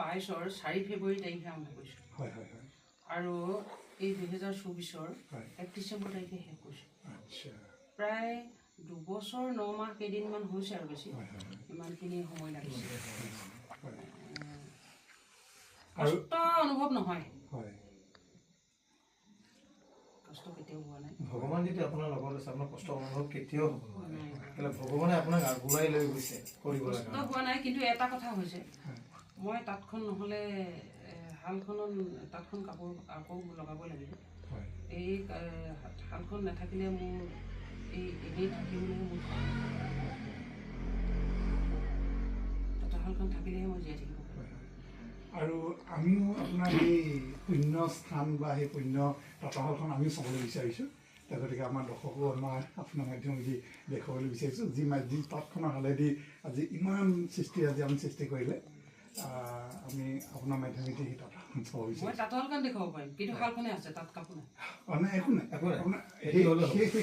S3: 4 ফেব্ৰুৱাৰী তাৰিখে আৰম্ভ কৰিছোঁ
S2: হয় হয় হয়
S3: আৰু এই 2024ৰ 1 ডিচেম্বৰ তাৰিখে শেষ কৰিছোঁ
S2: আচ্ছা
S3: প্ৰায় 2 বছৰ 9 মাহ কেইদিনমান হৈছে আৰু বেছি ইমানখিনি সময় লাগিছে কষ্ট অনুভৱ নহয় কষ্ট কেতিয়াও হোৱা নাই
S1: ভগৱান যদি আপোনাৰ লগত আছে আপোনাৰ কষ্ট অনুভৱ কেতিয়াও হ'ব নোৱাৰে ভগৱানে আপোনাক আগুৱাই লৈ গৈছে কৰিবলৈ
S3: কষ্ট হোৱা নাই কিন্তু এটা কথা হৈছে মই তাঁতখন নহ'লে তাঁতখন কাপোৰ আকৌ লগাব লাগিব এই শালখন নাথাকিলে মোৰ এই এনেই থাকিবলৈ মোৰ তাঁতশালখন থাকিলেহে মই জীয়াই থাকিব
S2: আৰু আমিও আপোনাৰ এই পুণ্য স্থান বা সেই পুণ্য তাঁতশালখন আমিও চাবলৈ বিচাৰিছোঁ গতিকে আমাৰ দৰ্শকো আপোনাৰ মাধ্যমেদি দেখুৱাবলৈ বিচাৰিছোঁ যি তাঁতখনৰ হালেদি আজি ইমান আজি আমি সৃষ্টি কৰিলে আমি আপোনাৰ মাধ্যমেদি সেই তাঁতশালখন চাব বিচাৰিছোঁ
S3: মই তাঁতশালখন দেখুৱাব পাৰিম কিন্তু শালখনে আছে তাত কাপোৰ নাই
S2: নাই একো নাই আপোনাৰ সেই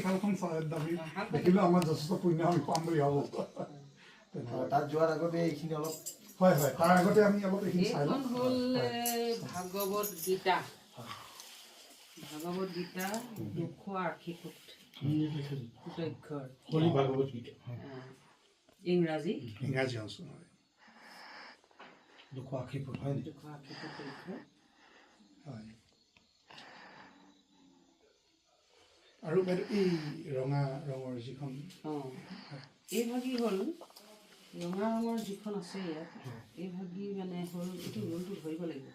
S2: শালখন আমি দেখিলেও আমাৰ যথেষ্ট পুণ্য আমি পাম বুলি ভাবোঁ
S1: তাত যোৱাৰ আগতে এইখিনি অলপ
S2: হয় হয় তাৰ আগতে আমি অলপ এইখিনি চাই লওঁ
S3: হ'ল ভাগৱত গীতা 280 ফুট দৈৰ্ঘ্যৰ
S2: ভাগৱত গীতা
S3: ইংৰাজী
S2: অংশ হয়
S1: 280 ফুট হয়
S3: 280 ফুট দৈৰ্ঘ্য
S2: হয় আৰু বাইদেউ এই ৰঙা ৰঙৰ যিখন
S3: এই ভাগি হ'ল ৰঙা ৰঙৰ যিখন আছে ইয়াত এই ভাগি মানে হ'ল এইটো ৰোলটো ধৰিব লাগিব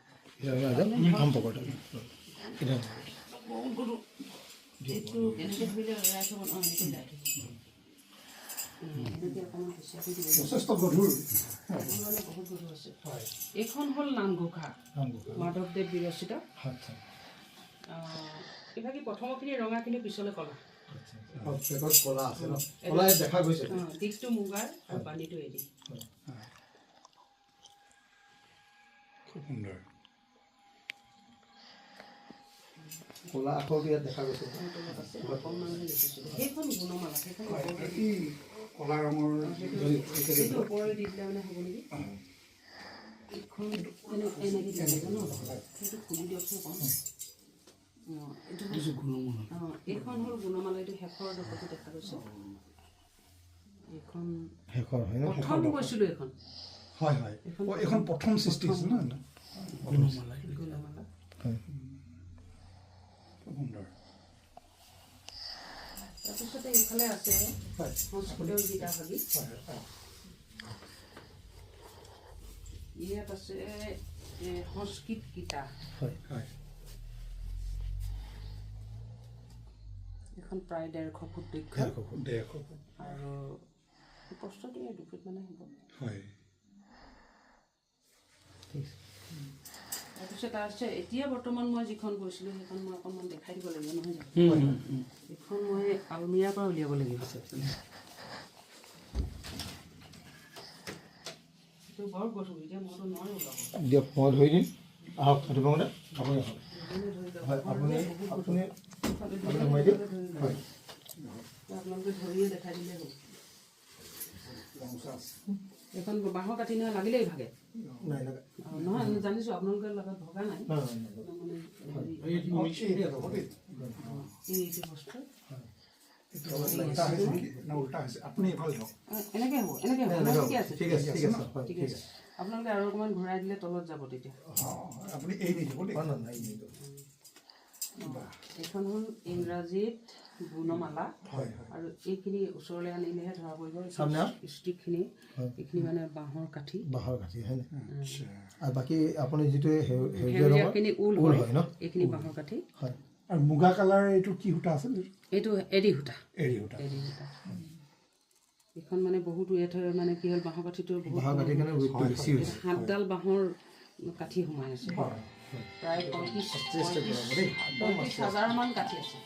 S3: এইটো এনেকৈ ধৰিলে এৰাই থ'ব নহয় এনেকৈ এৰাই থ'ব এনেকৈ অকণমান হিচাপ কৰি দিব
S2: যথেষ্ট গধুৰ
S3: মানে বহুত গধুৰ আছে এইখন হ'ল নামঘোষা মাধৱদেৱ বিৰচিত এইভাগি প্ৰথমখিনি ৰঙাখিনি পিছলৈ ক'লা
S1: কলা আছে ন কলা দেখা গৈছে
S3: দিশটো মুগাৰ আৰু পানীটো এৰি
S2: খুব সুন্দৰ
S1: কলা আখৰ ইয়াত দেখা গৈছে
S3: সেইখন গুণমালা সেইখন
S2: এই কলা ৰঙৰ
S3: সেইটো ওপৰলৈ দি দিলে মানে হ'ব নেকি এইখন এনেকৈ দিব লাগিব ন সেইটো খুলি দিয়কচোন অকণ এইটো এইখন হ'ল গুণমালা এইটো শেষৰ দশকত দেখা গৈছে এইখন
S1: শেষৰ হয় ন
S3: প্ৰথম গৈছিলোঁ এইখন
S2: হয় হয় এখন প্ৰথম সৃষ্টি হৈছিল ন
S3: গুণমালা
S1: হয়
S2: সুন্দৰ
S3: তাৰপিছতে এইফালে আছে সংস্কৃতৰ গীতা ভাগী ইয়াত আছে সংস্কৃত গীতা
S1: হয়
S2: হয়
S3: এখন প্ৰায় 150 ফুট দীৰ্ঘ
S2: 150 ফুট
S3: আৰু প্ৰস্তুতি 2 ফুট মানে হ'ব
S2: হয়
S3: তাৰপিছত আছে এতিয়া বৰ্তমান মই যিখন গৈছিলোঁ সেইখন মই অকণমান দেখাই দিব লাগিব নহয় জানো এইখন মই আলমিৰাৰ পৰা উলিয়াব লাগিব এইটো বৰ গধুৰ এতিয়া মইতো নোৱাৰোঁ ওলাব
S1: দিয়ক মই ধৰি দিম আহক প্ৰতিপক্ষে আপুনি আহক হয় আপুনি সোমাই দিয়ক হয়
S3: আপোনালোকে ধৰিয়ে দেখাই দিলেই হ'ল এইখন বাঁহৰ কাঠি নহয় লাগিলেই ভাগে
S1: নাই নাই
S3: নহয় জানিছোঁ আপোনালোকৰ লগত ভগা নাই মানে এইটো বস্তু
S2: আপুনি এইফালে যাওক
S3: এনেকৈ হ'ব এনেকৈ হ'ব ঠিকে আছে
S1: ঠিক আছে ঠিক আছে
S3: ঠিক আছে আপোনালোকে আৰু অকণমান ঘূৰাই দিলে তলত যাব তেতিয়া
S2: আপুনি এই নিদিব দেই
S3: এইখন হ'ল ইংৰাজীত গুণমালা
S2: হয়
S3: আৰু এইখিনি ওচৰলৈ আনিলেহে ধৰা পৰিব
S1: সামনে
S3: ষ্টিকখিনি এইখিনি মানে বাঁহৰ কাঠি
S1: হয়
S2: আচ্ছা
S1: আৰু বাকী আপুনি যিটো
S3: সেউজীয়াখিনি ঊল হয়
S1: ন
S3: এইখিনি বাঁহৰ কাঠি
S1: হয়
S2: আৰু মুগা কালাৰ এইটো কি সূতা আছিল
S3: এইটো এৰী সূতা
S2: এৰী সূতা
S3: এইখন মানে বহুত ৱেট হয় মানে কি হ'ল বাঁহৰ কাঠিটো বহুত
S1: বাঁহৰ কাঠিৰ কাৰণে ৱেটটো বেছি হৈছে
S3: 7ডাল বাঁহৰ কাঠি সোমাই আছে প্ৰায় 35,000 মান কাঠি আছে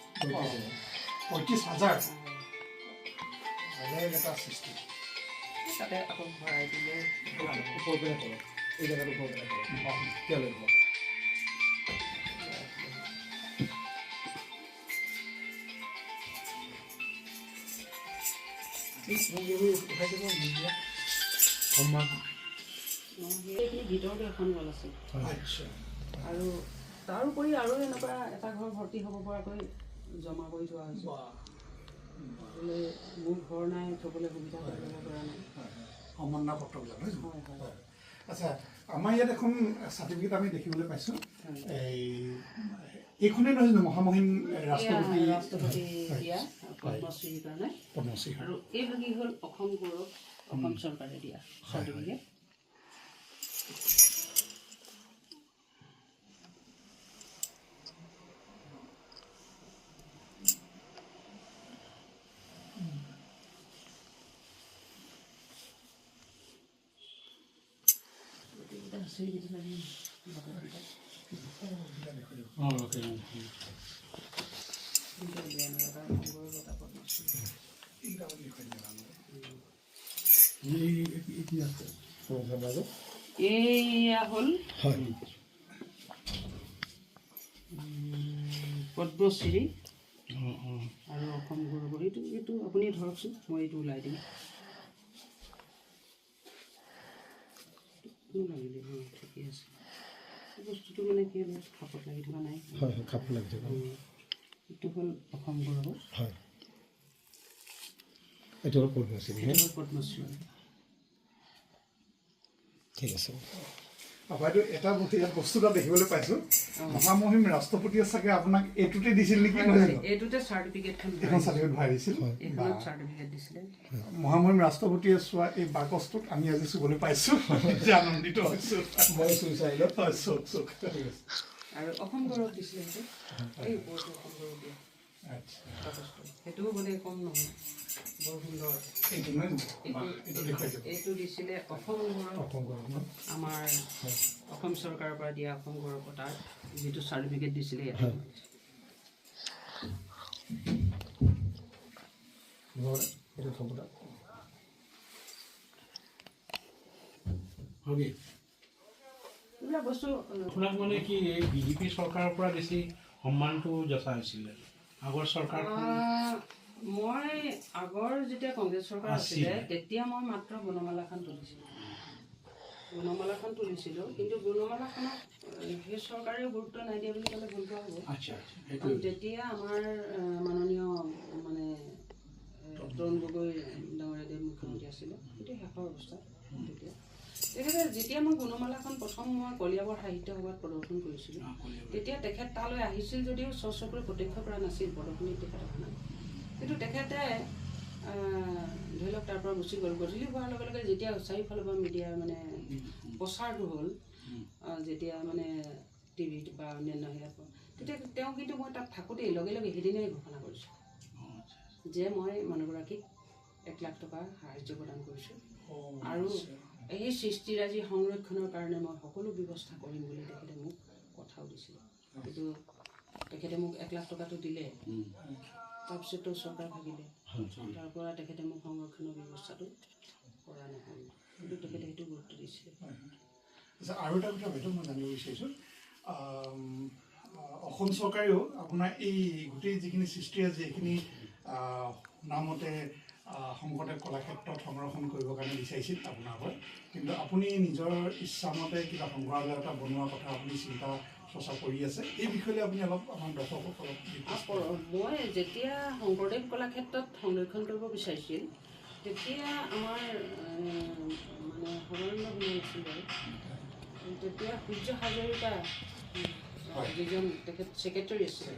S2: 35,000 এটা সৃষ্টি
S3: তাতে আকৌ ভৰাই দিলে
S1: ওপৰ পিনে কৰক এই জেগাটো ওপৰ পিনে কৰক তেতিয়ালৈ কৰক
S3: সেইখিনি ভিতৰতে এখন গল আছে
S2: আচ্ছা
S3: আৰু তাৰোপৰি আৰু এনেকুৱা এটা ঘৰ ভৰ্তি হ'ব পৰাকৈ জমা কৰি থোৱা হৈছে মোৰ ঘৰ নাই থ'বলৈ সুবিধা কৰিব পৰা নাই
S2: সমন্বয় পত্ৰবিলাক
S3: হয় হয়
S2: আচ্ছা আমাৰ ইয়াত এখন চাৰ্টিফিকেট আমি দেখিবলৈ পাইছোঁ এইখনেই নহয় জানো মহামহিম
S3: ৰাষ্ট্ৰপতি দিয়া পদ্মশ্ৰীৰ কাৰণে
S2: পদ্মশ্ৰী
S3: আৰু এই ভাগি হ'ল অসম গৌৰৱ অসম চৰকাৰে দিয়া চাৰ্টিফিকেট এয়া হ'ল পদ্মশ্ৰী আৰু অসম গৌৰৱ এইটো আপুনি ধৰকচোন মই এইটো ওলাই দিম লাগিলে ঠিকে আছে বস্তুটো মানে কি খাপত লাগি থকা নাই
S1: হয় হয় খাপ লাগি থকা
S3: এইটো হ'ল অসম গৌৰৱ
S1: হয় এইটো হ'ল পদ্মশ্ৰী
S3: পদ্মশ্ৰী
S1: ঠিক আছে
S2: বাইদেউ এটা বস্তু এটা দেখিবলৈ পাইছোঁ মহামহিম ৰাষ্ট্ৰপতিয়ে চাগে আপোনাক এইটোতে দিছিল নেকি
S3: এইটোতে চাৰ্টিফিকেটখন
S2: এখন চাৰ্টিফিকেট ভৰাই দিছিল
S3: এইখনত চাৰ্টিফিকেট দিছিলে
S2: মহামহিম ৰাষ্ট্ৰপতিয়ে চোৱা এই বাকচটোত আমি আজি চুবলৈ পাইছোঁ যে আনন্দিত হৈছোঁ
S1: মই চুইচাইডত
S2: হয় চোক চোক
S3: আৰু অসম গৌৰৱ দিছিলে সেইটো এই ওপৰতো অসম গৌৰৱ দিয়া সেইটোও বোলে কম নহয় বৰ সুন্দৰ এইটো দিছিলে অসম গৌৰৱ আমাৰ অসম চৰকাৰৰ পৰা দিয়া অসম গৌৰৱ তাৰ যিটো চাৰ্টিফিকেট দিছিলে
S1: এইটো থবুটা
S3: এইবিলাক বস্তু
S4: আপোনাক মানে কি এই বিজেপি চৰকাৰৰ পৰা বেছি সন্মানটো যচা হৈছিলে আগৰ চৰকাৰ
S3: মই আগৰ যেতিয়া কংগ্ৰেছ চৰকাৰ আছিলে তেতিয়া মই মাত্ৰ বনমালাখন তুলিছিলোঁ গুণমালাখন তুলিছিলোঁ, কিন্তু গুণমালাখনক সেই চৰকাৰেও গুৰুত্ব নাই দিয়া বুলি ক'লে ভুল কোৱা হ'ব।
S4: আচ্ছা আচ্ছা
S3: কাৰণ তেতিয়া আমাৰ মাননীয় মানে তৰুণ গগৈ ডাঙৰীয়াদেৱ মুখ্যমন্ত্ৰী আছিলে, সেইটো শেষৰ অৱস্থাত তেতিয়া। তেখেতে যেতিয়া মই গুণমালাখন প্ৰথম মই কলিয়াবৰ সাহিত্য সভাত প্ৰদৰ্শন কৰিছিলোঁ, তেতিয়া তেখেত তালৈ আহিছিল যদিও চকুৰে প্ৰত্যক্ষ কৰা নাছিল, প্ৰদৰ্শনীত তেখেত অহা নাই। কিন্তু তেখেতে ধৰি লওক তাৰ পৰা গুচি গ'ল। গধূলি হোৱাৰ লগে লগে যেতিয়া চাৰিওফালৰ পৰা মিডিয়াৰ মানে প্ৰচাৰটো হ'ল, যেতিয়া মানে টিভিত বা অন্যান্য সেয়াত, তেতিয়া তেওঁ কিন্তু মই তাত থাকোঁতেই লগে লগে সেইদিনাই ঘোষণা কৰিছোঁ যে মই মানুহগৰাকীক 1 লাখ টকা সাহাৰ্য প্ৰদান কৰিছোঁ আৰু এই সৃষ্টিৰাজি সংৰক্ষণৰ কাৰণে মই সকলো ব্যৱস্থা কৰিম বুলি তেখেতে মোক কথাও দিছিল। কিন্তু তেখেতে মোক 1 লাখ টকাটো দিলে, তাৰপিছতো চৰকাৰ ভাগিলে, তাৰ পৰা তেখেতে মোক সংৰক্ষণৰ ব্যৱস্থাটো কৰা নহ'ল, কিন্তু তেখেতে সেইটো গুৰুত্ব দিছিলে।
S2: আচ্ছা, আৰু এটা কথা বাইদেউ মই জানিব বিচাৰিছোঁ, অসম চৰকাৰেও আপোনাৰ এই গোটেই যিখিনি সৃষ্টিৰাজি এইখিনি নামতে শংকৰদেৱ কলাক্ষেত্ৰত সংৰক্ষণ কৰিবৰ কাৰণে বিচাৰিছিল আপোনাৰ হয়, কিন্তু আপুনি নিজৰ ইচ্ছামতে কিবা সংগ্ৰহালয় এটা বনোৱাৰ কথা আপুনি চিন্তা চৰ্চা কৰি আছে, এই বিষয়ে আপুনি অলপ আমাৰ দৰ্শকসকলক।
S3: মই যেতিয়া শংকৰদেৱ কলাক্ষেত্ৰত সংৰক্ষণ কৰিব বিচাৰিছিল, তেতিয়া আমাৰ মানে সৰ্বানন্দ সোণোৱাল আছিল বাৰু, তেতিয়া সূৰ্য হাজৰিকা যিজন তেখেত ছেক্ৰেটাৰী আছিলে,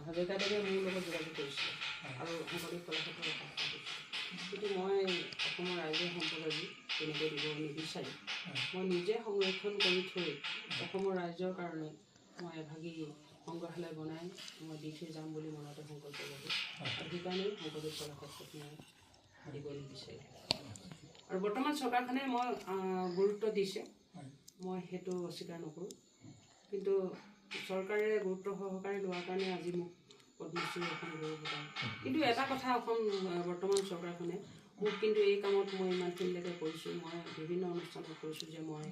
S3: হাজৰিকাদেৱে মোৰ লগত যোগাযোগ কৰিছিলে আৰু শংকৰদেৱ কলাক্ষেত্ৰৰ কথা কৈছিল। কিন্তু মই অসমৰ ৰাইজৰ সম্পদৰাজি তেনেকৈ দিব নিবিচাৰি মই নিজে সংৰক্ষণ কৰি থৈ অসমৰ ৰাইজৰ কাৰণে মই এভাগী সংগ্ৰহালয় বনাই মই দি থৈ যাম বুলি মনতে সংকল্প ল'লোঁ, আৰু সেইকাৰণেই শংকৰদেৱ কলাক্ষেত্ৰত মই দিব নিবিচাৰিলোঁ। আৰু বৰ্তমান চৰকাৰখনে মই গুৰুত্ব দিছে, মই সেইটো অস্বীকাৰ নকৰোঁ, কিন্তু চৰকাৰে গুৰুত্ব সহকাৰে লোৱাৰ কাৰণে আজি মোক পদ্মশ্ৰী এখন গৌৰৱ বঁটা। কিন্তু এটা কথা, অসম বৰ্তমান চৰকাৰখনে মোক কিন্তু এই কামত মই ইমানখিনিলৈকে কৰিছোঁ, মই বিভিন্ন অনুষ্ঠানত কৰিছোঁ যে মই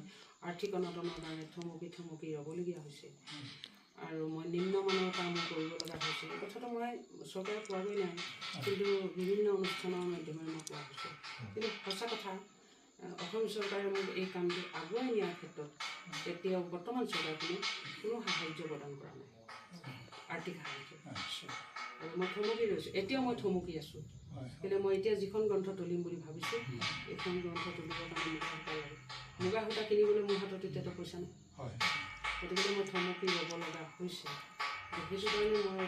S3: আৰ্থিক অনাটনৰ কাৰণে থমকি ৰ'বলগীয়া হৈছে আৰু মই নিম্নমানৰ কাম কৰিব লগা হৈছে। এই কথাটো মই চৰকাৰে কোৱাগৈ নাই, কিন্তু বিভিন্ন অনুষ্ঠানৰ মাধ্যমেৰে মই কোৱা হৈছে। কিন্তু সঁচা কথা, অসম চৰকাৰে মোক এই কামটো আগুৱাই নিয়াৰ ক্ষেত্ৰত এতিয়াও বৰ্তমান চৰকাৰখনে কোনো সাহাৰ্য প্ৰদান কৰা নাই, আৰ্থিক সাহাৰ্য। আৰু মই থমকি ৰৈছোঁ, এতিয়াও মই থমকি আছোঁ। কিন্তু মই এতিয়া যিখন গ্ৰন্থ তুলিম বুলি ভাবিছোঁ, এইখন গ্ৰন্থ তুলিবৰ কাৰণে মুগা সূতা লাগে। মুগা সূতা কিনিবলৈ মোৰ হাতত এতিয়াতো পইচা নাই, গতিকে মই থমকি ৰ'ব লগা হৈছে। সেইটো কাৰণে মই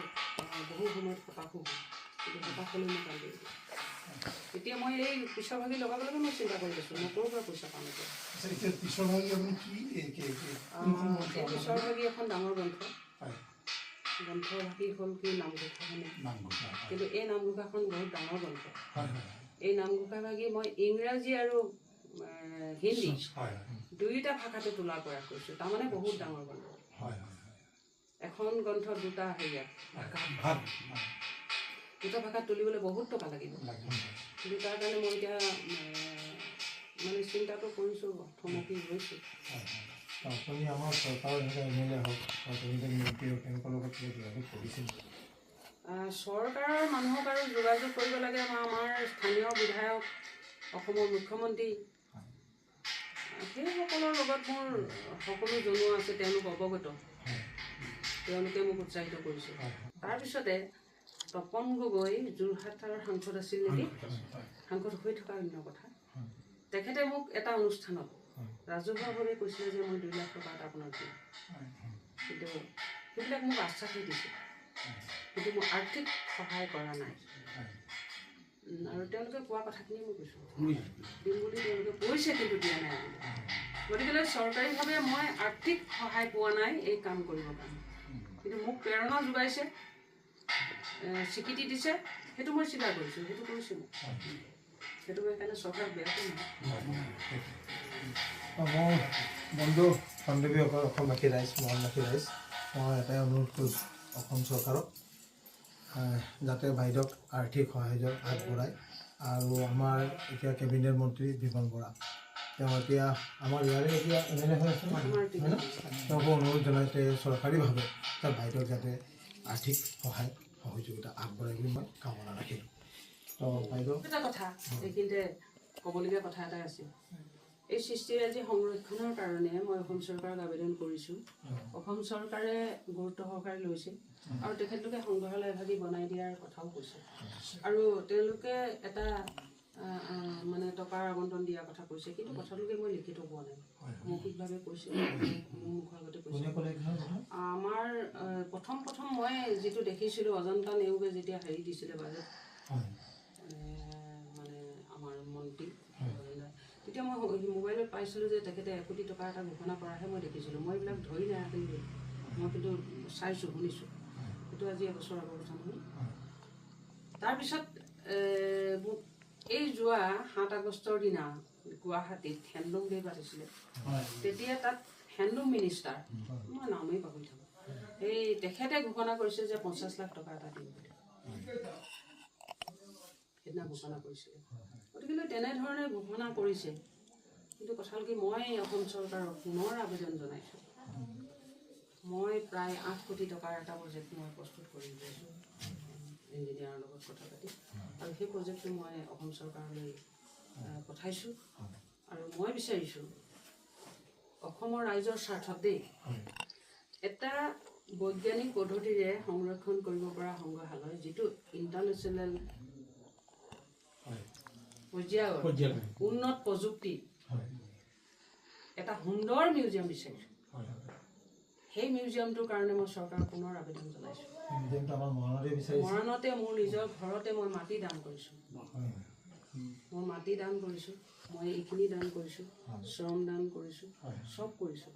S3: বহু সময়ত হতাশো হওঁ, কিন্তু হতাশ হ'লে মই কান্দি দিওঁ। এতিয়া মই এই পিছৰ ভাগি লগাবলৈ মই চিন্তা কৰি আছোঁ, মই ক'ৰ পৰা পইচা পাম এতিয়া।
S2: এই পিছৰ ভাগি
S3: এখন ডাঙৰ গ্ৰন্থভাগি হ'ল কি নামঘোষাখনে, কিন্তু এই নামঘোষাখন বহুত ডাঙৰ গ্ৰন্থ। এই নামঘোষাভাগি মই ইংৰাজী আৰু হিন্দী দুয়োটা ভাষাতে তোলাৰ প্ৰয়াস কৰিছোঁ, তাৰমানে বহুত ডাঙৰ গ্ৰন্থ। এখন গ্ৰন্থ দুটা হেৰিয়াত দুটা ভাষাত তুলিবলৈ বহুত টকা লাগিব, কিন্তু তাৰ কাৰণে মই এতিয়া মানে চিন্তাটো কৰিছোঁ, থমকি ৰৈছোঁ।
S1: আপুনি আমাৰ চৰকাৰৰ এনে হওক বা তেনেকৈ মন্ত্ৰী হওক তেওঁলোকৰ লগত যোগাযোগ কৰিছিল?
S3: চৰকাৰৰ মানুহক আৰু যোগাযোগ কৰিব লাগে, আমাৰ স্থানীয় বিধায়ক, অসমৰ মুখ্যমন্ত্ৰী, সেইসকলৰ লগত মোৰ সকলো জনোৱা আছে, তেওঁলোক অৱগত, তেওঁলোকে মোক উৎসাহিত কৰিছে। তাৰপিছতে তপন গগৈ যোৰহাটৰ সাংসদ আছিল নেকি, সাংসদ হৈ থকা অন্য কথা, তেখেতে মোক এটা অনুষ্ঠানত ৰাজহুৱাভাৱে কৈছিলে যে মই 2 লাখ টকা এটা আপোনাক দিম, কিন্তু সেইবিলাক মোক আশ্বাসে দিছে, কিন্তু মই আৰ্থিক সহায় কৰা নাই। আৰু তেওঁলোকে কোৱা কথাখিনি মই কৈছোঁ দিম বুলি তেওঁলোকে কৈছে, কিন্তু দিয়া নাই বুলি। গতিকে চৰকাৰীভাৱে মই আৰ্থিক সহায় পোৱা নাই এই কাম কৰিবৰ কাৰণে, কিন্তু মোক প্ৰেৰণা যোগাইছে, স্বীকৃতি দিছে, সেইটো মই স্বীকাৰ কৰিছোঁ, সেইটো কৰিছোঁ মই। সেইটো সেইকাৰণে চৰকাৰ বেয়াকৈ নহয়।
S1: মোৰ বন্ধু বান্ধৱীসকল, অসমবাসী ৰাইজ, মহানবাসী ৰাইজ, মই এটাই অনুৰোধ কৰিছোঁ অসম চৰকাৰক, যাতে বাইদেউক আৰ্থিক সাহাৰ্য আগবঢ়ায়। আৰু আমাৰ এতিয়া কেবিনেট মন্ত্ৰী বিমল বৰা, তেওঁ এতিয়া আমাৰ ইয়াৰে এতিয়া MLA হৈ আছে, তেওঁকো অনুৰোধ জনাইছে চৰকাৰীভাৱে তাৰ বাইদেউক যাতে আৰ্থিক সহায় সহযোগিতা আগবঢ়ায় বুলি মই কামনা ৰাখিলোঁ। তো বাইদেউ
S3: এটা কথা এইখিনিতে ক'বলগীয়া কথা এটা আছিল, এই সৃষ্টিৰাজি সংৰক্ষণৰ কাৰণে মই অসম চৰকাৰক আবেদন কৰিছোঁ। অসম চৰকাৰে গুৰুত্ব সহকাৰে লৈছে আৰু তেখেতলোকে সংগ্ৰহালয় ভাগি বনাই দিয়াৰ কথাও কৈছে আৰু তেওঁলোকে এটা মানে টকাৰ আবণ্টন দিয়াৰ কথা কৈছে, কিন্তু কথাটোকে মই লিখিত পোৱা নাই, মৌখিকভাৱে কৈছে, মোৰ মুখৰ আগতে কৈছে। আমাৰ প্ৰথম মই যিটো দেখিছিলোঁ অজন্তা নেওগে যেতিয়া হেৰি দিছিলে বাজেট মানে আমাৰ মন্ত্ৰী, তেতিয়া মই মোবাইলত পাইছিলোঁ যে তেখেতে 1 কোটি টকা এটা ঘোষণা কৰাহে মই দেখিছিলোঁ। মই এইবিলাক ধৰি নাৰাখিলোঁ, মই কিন্তু চাইছোঁ, শুনিছোঁ। সেইটো আজি এবছৰ আগৰ কথা নহয়। তাৰপিছত মোক এই যোৱা 7 আগষ্টৰ দিনা গুৱাহাটীত হেণ্ডলুম ডে পাতিছিলে। তেতিয়া তাত হেণ্ডলুম মিনিষ্টাৰ, মই নামেই পাহৰি থাকোঁ, এই তেখেতে ঘোষণা কৰিছে যে 50 লাখ টকা এটা দিম বুলি সেইদিনা ঘোষণা কৰিছিলে। গতিকে তেনেধৰণে ঘোষণা কৰিছে, কিন্তু কথা হ'ল কি মই অসম চৰকাৰক পুনৰ আবেদন জনাইছোঁ। মই প্ৰায় 8 কোটি টকাৰ এটা প্ৰজেক্ট মই প্ৰস্তুত কৰি লৈছোঁ ইঞ্জিনিয়াৰৰ লগত কথা পাতি, আৰু সেই প্ৰজেক্টটো মই অসম চৰকাৰলৈ পঠাইছোঁ। আৰু মই বিচাৰিছোঁ অসমৰ ৰাইজৰ স্বাৰ্থত দেই এটা বৈজ্ঞানিক পদ্ধতিৰে সংৰক্ষণ কৰিব পৰা সংগ্ৰহালয়, যিটো ইণ্টাৰনেশ্যনেল পৰ্যায়ৰ উন্নত প্ৰযুক্তি এটা সুন্দৰ মিউজিয়াম বিচাৰিছোঁ। সেই মিউজিয়ামটোৰ কাৰণে মই চৰকাৰক পুনৰ আবেদন জনাইছোঁ। মৰাণতে মোৰ নিজৰ ঘৰতে মই মাটি দান কৰিছোঁ, মই এইখিনি দান কৰিছোঁ, শ্ৰম দান কৰিছোঁ, চব কৰিছোঁ,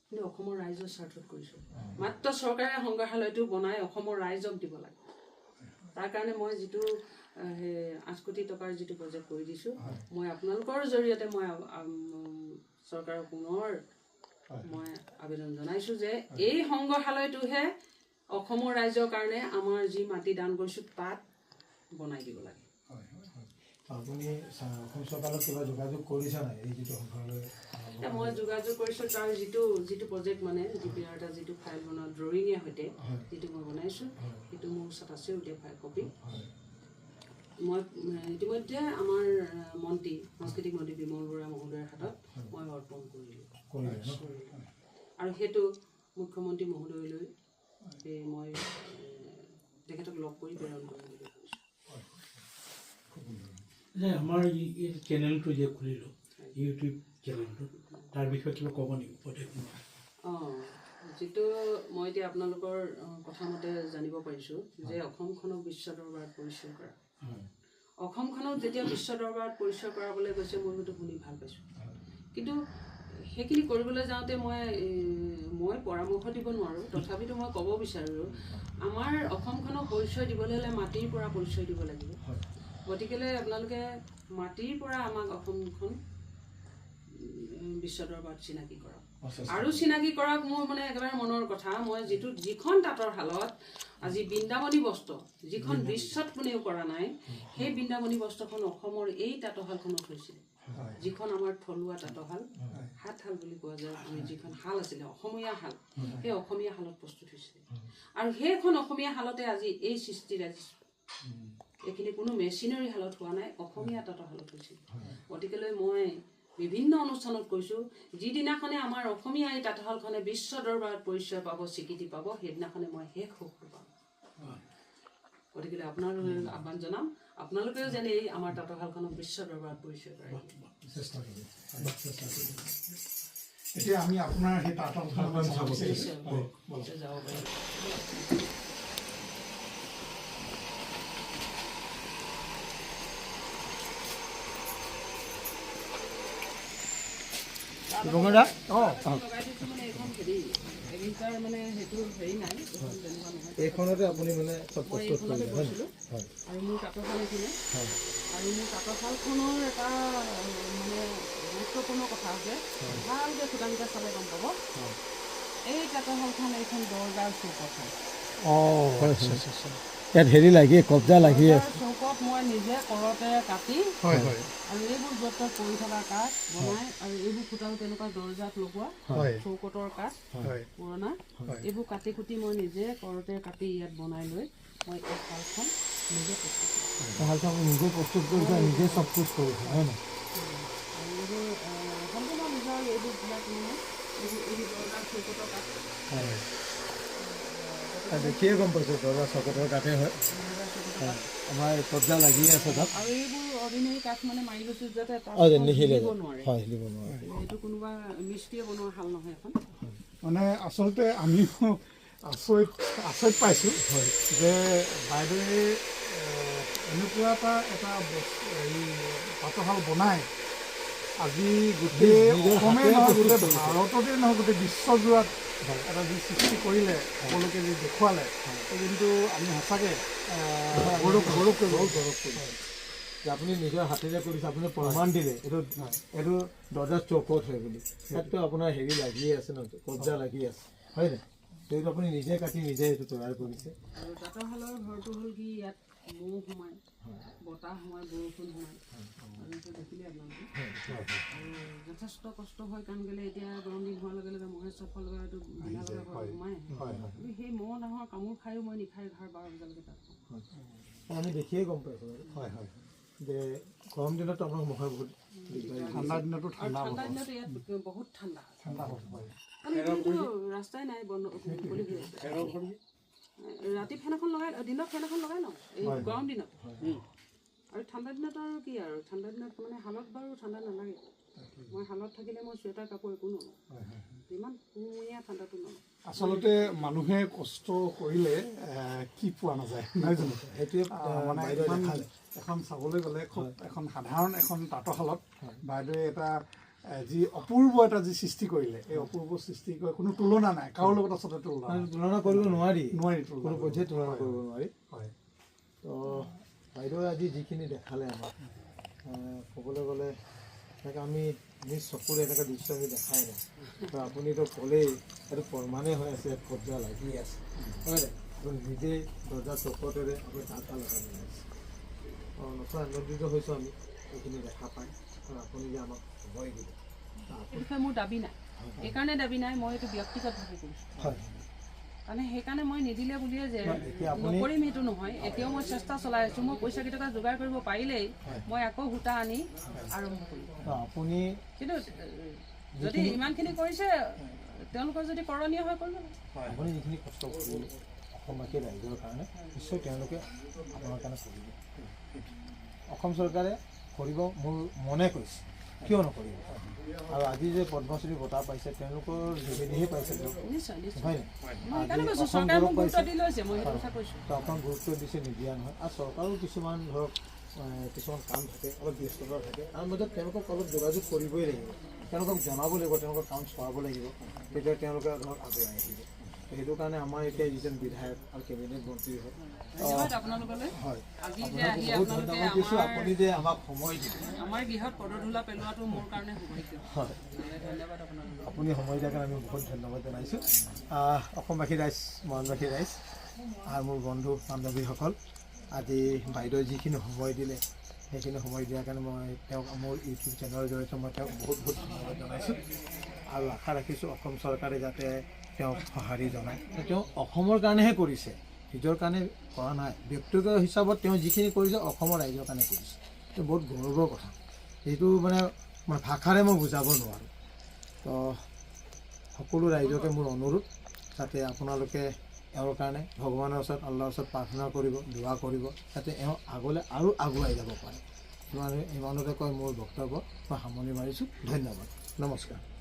S3: কিন্তু অসমৰ ৰাইজৰ স্বাৰ্থত কৰিছোঁ। মাত্ৰ চৰকাৰে সংগ্ৰহালয়টো বনাই অসমৰ ৰাইজক দিব লাগে। তাৰ কাৰণে মই যিটো 8 কোটি টকাৰ যিটো প্ৰজেক্ট কৰি দিছোঁ, মই আপোনালোকৰ জৰিয়তে মই চৰকাৰক পুনৰ মই আবেদন জনাইছোঁ যে এই সংগ্ৰহালয়টোহে অসমৰ ৰাইজৰ কাৰণে আমাৰ যি মাটি দান কৰিছোঁ তাত বনাই দিব লাগে।
S1: আপুনি অসম চৰকাৰৰ কিবা যোগাযোগ কৰিছে নাই এই যিটো সংগ্ৰহালয়?
S3: মই যোগাযোগ কৰিছোঁ, তাৰ যিটো প্ৰজেক্ট মানে DPR এটা যিটো ফাইল বনোৱা ড্ৰয়িঙৰ সৈতে যিটো মই বনাইছোঁ, সেইটো মোৰ ওচৰত আছে এতিয়া ফাইল কপি। মই ইতিমধ্যে আমাৰ মন্ত্ৰী সাংস্কৃতিক মন্ত্ৰী বিমল বৰা মহোদয়ৰ হাতত মই অৰ্পণ কৰিলোঁ, আৰু সেইটো মুখ্যমন্ত্ৰী মহোদয়লৈ মই তেখেতক লগ কৰি প্ৰেৰণ কৰিম বুলি ভাবিছোঁ।
S4: আমাৰ এই চেনেলটো যে খুলিলোঁ, ইউটিউব চেনেলটো, তাৰ বিষয়ে কিবা ক'ব নেকি?
S3: যিটো মই এতিয়া আপোনালোকৰ কথা মতে জানিব পাৰিছোঁ যে অসমখনক বিশ্ব দৰবাৰত পৰিচয় কৰা, অসমখনক যেতিয়া বিশ্ব দৰবাৰত পৰিচয় কৰাবলৈ গৈছে, মই সেইটো শুনি ভাল পাইছোঁ। কিন্তু সেইখিনি কৰিবলৈ যাওঁতে মই পৰামৰ্শ দিব নোৱাৰোঁ, তথাপিতো মই ক'ব বিচাৰোঁ আমাৰ অসমখনক পৰিচয় দিবলৈ হ'লে মাটিৰ পৰা পৰিচয় দিব লাগিব। গতিকেলৈ আপোনালোকে মাটিৰ পৰা আমাক অসমখন বিশ্ব দৰবাৰত চিনাকি কৰক, আৰু চিনাকি কৰক। মোৰ মানে একেবাৰে মনৰ কথা, মই যিখন তাঁতৰ শালত আজি বৃন্দাবনী বস্ত্ৰ, যিখন বিশ্বত কোনেও কৰা নাই, সেই বৃন্দাবনী বস্ত্ৰখন অসমৰ এই তাঁতশালখনত হৈছিলে, যিখন আমাৰ থলুৱা তাঁতশাল, হাতশাল বুলি কোৱা যায়, যিখন শাল আছিলে অসমীয়া শাল, সেই অসমীয়া শালত প্ৰস্তুত হৈছিলে। আৰু সেইখন অসমীয়া শালতে আজি এই সৃষ্টিৰাজি, এইখিনি কোনো মেচিনাৰী শালত হোৱা নাই, অসমীয়া তাঁতশালত হৈছিল। গতিকেলৈ মই বিভিন্ন অনুষ্ঠানত কৈছোঁ, যিদিনাখনে আমাৰ অসমীয়া এই তাঁতশালখনে বিশ্ব দৰবাৰত পৰিচয় পাব, স্বীকৃতি পাব, সেইদিনাখনে মই শেষ সুখ পাম। গতিকে আপোনালোকে আহ্বান জনাম, আপোনালোকেও যেন এই আমাৰ তাঁতশালখনক বিশ্ব দৰবাৰত পৰিচয় কৰে।
S2: এতিয়া আমি আপোনাৰ সেই তাঁতশালখন চাব
S3: যাব পাৰিম।
S1: এইখনতে আপুনি মানে চব প্ৰস্তুত কৰিলে হয়?
S3: আৰু মোৰ তাঁতশাল এইখিনি, আৰু মোৰ তাঁতশালখনৰ এটা মানে গুৰুত্বপূৰ্ণ কথা আছে, ভালকৈ খুটাকেইটা চালে গম পাব। এই তাঁতশালখন এইখন দৰজাৰ চৌকতখন।
S1: ইয়াত হেৰি লাগি কব্জা লাগি
S3: চৌকত মই নিজে কৰতে কাটি, আৰু এইবোৰ য'ত ত'ত পৰি থকা কাঠ বনাই, আৰু এইবোৰ খুটাও তেনেকুৱা দৰজাত লগোৱা চৌকতৰ কাঠ পুৰণা, এইবোৰ কাটি কুটি মই নিজে কৰতে কাটি ইয়াত বনাই লৈ মই এই শালখন নিজে প্ৰস্তুত কৰিছোঁ।
S1: নিজে প্ৰস্তুত কৰিছে, নিজে চব কুচ কৰিছে হয় নাই?
S3: আৰু এইবোৰ আৰু এইবিলাক মানে এই দৰকাৰ চৌকতৰ কাঠ
S1: হয় দেখিয়ে গম পাইছোঁ দৰজা চকতৰ কাঠে হয় আমাৰ কব্জা লাগি আছে তাত
S3: আৰু এইবোৰ অৰ্ডিনেৰী কাঠ মানে মাৰি গৈছোঁ যাতে
S1: নিহিলে
S3: হিলিব নোৱাৰে
S1: হয় হিলিব নোৱাৰে
S3: এইটো কোনোবা মিস্ত্ৰীয়ে বনোৱা শাল নহয় এখন
S2: মানে আচলতে আমিও আচৰিত পাইছোঁ যে বাইদেৱে এনেকুৱা এটা হেৰি তাঁতশাল বনাই আজি গোটেই অসমে নহয় গোটেই ভাৰততে নহয় গোটেই বিশ্বজোৰাত এটা যি সৃষ্টি কৰিলে সকলোকে যি দেখুৱালে কিন্তু আমি সঁচাকৈ গৌৰৱ কৰিব
S1: যে আপুনি নিজৰ হাতেৰে কৰিছে আপুনি প্ৰমাণ দিলে এইটো দৰজাৰ চৌকত হয় বুলি ইয়াততো আপোনাৰ হেৰি লাগিয়ে আছে ন কব্জা লাগি আছে হয় নাই সেইটো আপুনি নিজে কাটি নিজে সেইটো তৈয়াৰ কৰিছে
S3: আৰু তাঁতশালৰ ঘৰটো হ'ল কি ইয়াত মহ সোমায় বতাহ সোমায় বৰষুণ সোমায় আৰু এইটো দেখিলে আপোনালোকে আৰু যথেষ্ট কষ্ট হয় কাৰণ কেলৈ এতিয়া গৰম দিন হোৱাৰ লগে লগে মহে চফল লগা এইটো বিনা লগা সোমায় কিন্তু সেই মহ ডাঙৰ কামোৰ খায়ো মই নিশাই 11-12 বজালৈকে তাত
S1: আমি দেখিয়ে গম পাইছোঁ যে গৰম দিনতো আপোনাৰ মহে বহুত
S2: ঠাণ্ডা দিনতো
S3: আৰু ঠাণ্ডা দিনত ইয়াত বহুত ঠাণ্ডা মানে কিন্তু ৰাস্তাই নাই বন্ধ মুকলি হৈ আছে ৰাতি ফেন এখন লগাই দিনত ফেন এখন লগাই লওঁ এই গৰম দিনত আৰু ঠাণ্ডা দিনত আৰু কি আৰু ঠাণ্ডা দিনত মানে শালত বাৰু ঠাণ্ডা নালাগে মই শালত থাকিলে মই চুৱেটাৰ কাপোৰ একো নলওঁ যিমান কুমীয়া ঠাণ্ডাটো নলওঁ
S2: আচলতে মানুহে কষ্ট কৰিলে কি পোৱা নাযায় নহয় জানো
S1: সেইটোৱে
S2: মানে এখন চাবলৈ গ'লে খুব এখন সাধাৰণ এখন তাঁতশালত বাইদেৱে এটা যি অপূৰ্ব এটা যি সৃষ্টি কৰিলে এই অপূৰ্ব সৃষ্টি কৰি কোনো তুলনা নাই কাৰো লগত আচলতে
S1: তুলনা কৰিব নোৱাৰি
S2: কোনো
S1: পৰ্যায়ত তুলনা কৰিব নোৱাৰি
S2: হয়
S1: তো বাইদেৱে আজি যিখিনি দেখালে আমাক ক'বলৈ গ'লে এনেকৈ আমি নিজ চকুৰে এনেকৈ দৃশ্য আমি দেখাই নাই তো আপুনিতো ক'লেই এইটো প্ৰমাণেই হৈ আছে কব্জা লাগি আছে হয় নাই আপুনি নিজেই দৰজা চকতেৰে আপুনি তাঁতশাল লগাই আছে নথৈ আনন্দিত হৈছোঁ আমি এইখিনি দেখা পাই আৰু আপুনি যে আমাক সময় দিলে
S3: এই বিষয়ে মোৰ দাবী নাই এইকাৰণে দাবী নাই মই এইটো ব্যক্তিগতভাৱে কৰিছোঁ
S1: হয়
S3: মানে সেইকাৰণে মই নিদিলে বুলিয়ে যে
S1: এতিয়া আপুনি
S3: নকৰিম সেইটো নহয় এতিয়াও মই চেষ্টা চলাই আছোঁ মই পইচা কেইটকা যোগাৰ কৰিব পাৰিলেই মই আকৌ সূতা আনি আৰম্ভ কৰিম
S1: আপুনি
S3: কিন্তু যদি ইমানখিনি কৰিছে তেওঁলোকৰ যদি কৰণীয় হয় কৰিব
S1: আপুনি যিখিনি কষ্ট কৰিলে অসমবাসী ৰাইজৰ কাৰণে নিশ্চয় তেওঁলোকে আপোনাৰ কাৰণে কৰিব অসম চৰকাৰে কৰিব মোৰ মনে কৈছে কিয় নকৰিব আৰু আজি যে পদ্মশ্ৰী বঁটা পাইছে তেওঁলোকৰ যোগেদিহে পাইছে
S3: নিশ্চয় নিশ্চয়
S1: হয়
S3: মই সেইকাৰণে কৈছোঁ চৰকাৰে মোক গুৰুত্ব দি লৈছে মই সেইটো কথা কৈছোঁ
S1: তো আপোনাক গুৰুত্ব দিছে নিদিয়া নহয় আৰু চৰকাৰো কিছুমান ধৰক কিছুমান কাম থাকে অলপ ব্যস্ততা থাকে তাৰ মাজত তেওঁলোকক অলপ যোগাযোগ কৰিবই লাগিব তেওঁলোকক জনাব লাগিব তেওঁলোকৰ কাম চোৱাব লাগিব তেতিয়া তেওঁলোকে ধৰক আগুৱাই আহিব সেইটো কাৰণে আমাৰ এতিয়া যিজন বিধায়ক আৰু কেবিনেট মন্ত্ৰী হয়
S3: ধন্যবাদ আপোনালোকলৈ
S1: হয়
S3: আজি যে আহি
S1: বহুত
S3: আপোনালোকে
S1: ধন্যবাদ দিছোঁ আপুনি যে আমাক সময় দিলে
S3: আমাৰ গৃহত পদধূলা পেলোৱাটো মোৰ কাৰণে সৌভাগ্য
S1: হয়
S3: ধন্যবাদ আপোনালোকক
S1: আপুনি সময় দিয়াৰ কাৰণে আমি বহুত ধন্যবাদ জনাইছোঁ অসমবাসী ৰাইজ মৰাণবাসী ৰাইজ আৰু মোৰ বন্ধু বান্ধৱীসকল আজি বাইদেৱে যিখিনি সময় দিলে সেইখিনি সময় দিয়াৰ কাৰণে মই তেওঁক মোৰ ইউটিউব চেনেলৰ জৰিয়তে মই তেওঁক বহুত বহুত ধন্যবাদ জনাইছোঁ আৰু আশা ৰাখিছোঁ অসম চৰকাৰে যাতে তেওঁক সঁহাৰি জনায় তেওঁ অসমৰ কাৰণেহে কৰিছে নিজৰ কাৰণে কৰা নাই ব্যক্তিগত হিচাপত তেওঁ যিখিনি কৰিছে অসমৰ ৰাইজৰ কাৰণে কৰিছে এইটো বহুত গৌৰৱৰ কথা এইটো মানে ভাষাৰে মই বুজাব নোৱাৰোঁ তো সকলো ৰাইজকে মোৰ অনুৰোধ যাতে আপোনালোকে এওঁৰ কাৰণে ভগৱানৰ ওচৰত আল্লাহৰ ওচৰত প্ৰাৰ্থনা কৰিব দোৱা কৰিব যাতে এওঁ আগলৈ আৰু আগুৱাই যাব পাৰে ইমানতে কৈ মোৰ বক্তব্য মই সামৰণি মাৰিছোঁ ধন্যবাদ নমস্কাৰ